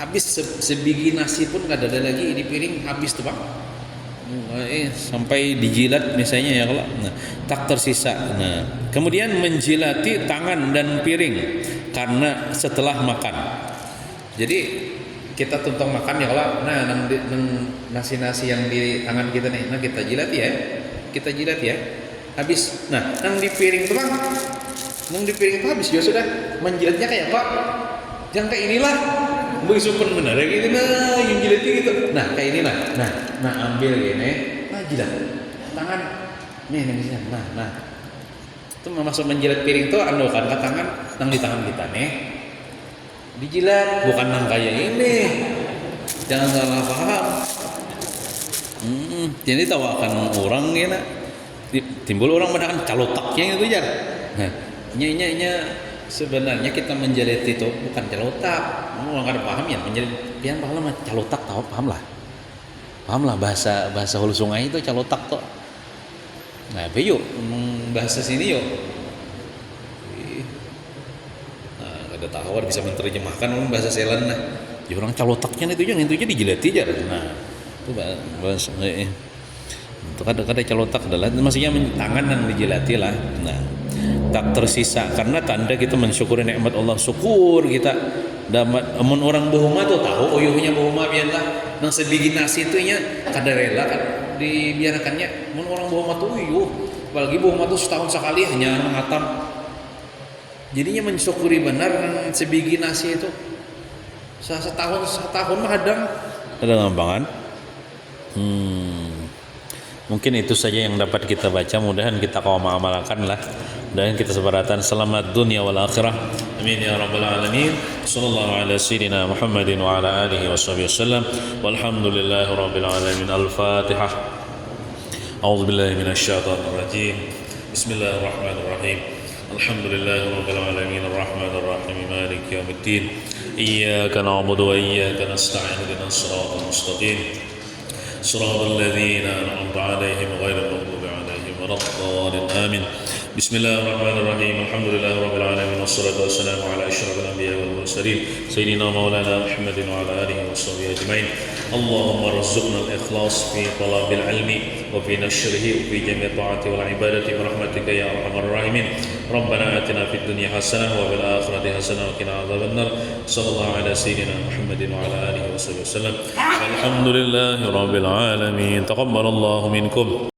Habis sebiji nasi pun gak ada lagi di piring, habis tuh Bang. Sampai dijilat misalnya ya kalau nah, tak tersisa. Nah, kemudian menjilati tangan dan piring karena setelah makan. Jadi kita tuntung makan ya kalau nang nasi yang di tangan kita nih, nah kita jilat ya, habis. Nah nang di piring tuh Bang, nang di piring tuh habis ya sudah, menjilatnya kayak apa? Jangan kayak inilah, begitu benar gitu, nah yang jilatnya gitu, nah kayak ini nah ambil gini, nah jilat tangan, nih misalnya, nah itu maksud menjilat piring tuh andokan ke tangan, nang di tangan kita nih. Dijilat, bukan nang kayak ini, jangan salah paham. Jadi tawakan orang gini, timbul orang pada kan calotaknya itu ya. Nah, nya sebenarnya kita menjilat itu bukan calotak. Orang kada paham ya menjilat, pian paham mah calotak tahu paham lah bahasa hulu sungai itu calotak tuh. Nah, yuk bahasa sini yuk. Ada tawar bisa menerjemahkan orang bahasa Selan nah. Ya orang calotaknya itu aja dijilati aja. Nah, itu bahasa itu kada calotak adalah maksudnya tangan yang dijilati lah. Nah, tak tersisa karena tanda kita mensyukuri nikmat Allah, syukur kita dapat. Amun orang bohuma tuh tahu uyuhnya bohuma biarlah nang sebiji nasi itu nya kada rela kan dibiarkannya. Amun orang bohuma tuh uyuh, apalagi bohuma tuh setahun sekali hanya menghatam. Jadinya mensyukuri benar dan sebiji nasi itu setahun mah ada gampangan. Mungkin itu saja yang dapat kita baca, mudahan kita kau mengamalkan lah, dan kita sebaratan selamat dunia wal akhirah, amin ya rabbal alamin. Sallallahu ala sayyidina Muhammadin wa ala alihi wasallam, walhamdulillahi rabbil alamin. Al-Fatihah. A'udzu billahi minasy syaithanir rajim. Bismillahirrahmanirrahim. Alhamdulillahi rabbil alamin, arrahmanir rahim, maliki yaumiddin. Iyyaka na'budu wa iyyaka nasta'in, ihdinas siratal mustaqim, siratal ladzina an'amta 'alaihim ghairil maghdubi 'alaihim آمين. بسم الله الرحمن الرحيم. الحمد لله رب العالمين والصلاة والسلام على أشرف الأنبياء والمرسلين سيدنا مولانا محمد وعلى آله وصحبه أجمعين. اللهم ارزقنا الإخلاص في طلب العلم وفي نشره وفي جميع الطاعات والعبادة برحمتك يا أرحم الراحمين. ربنا آتنا في الدنيا حسنة وفي الآخرة حسنة وقنا عذاب النار. صلى الله على سيدنا محمد وعلى آله وصحبه وسلم. الحمد لله رب العالمين. تقبل الله منكم.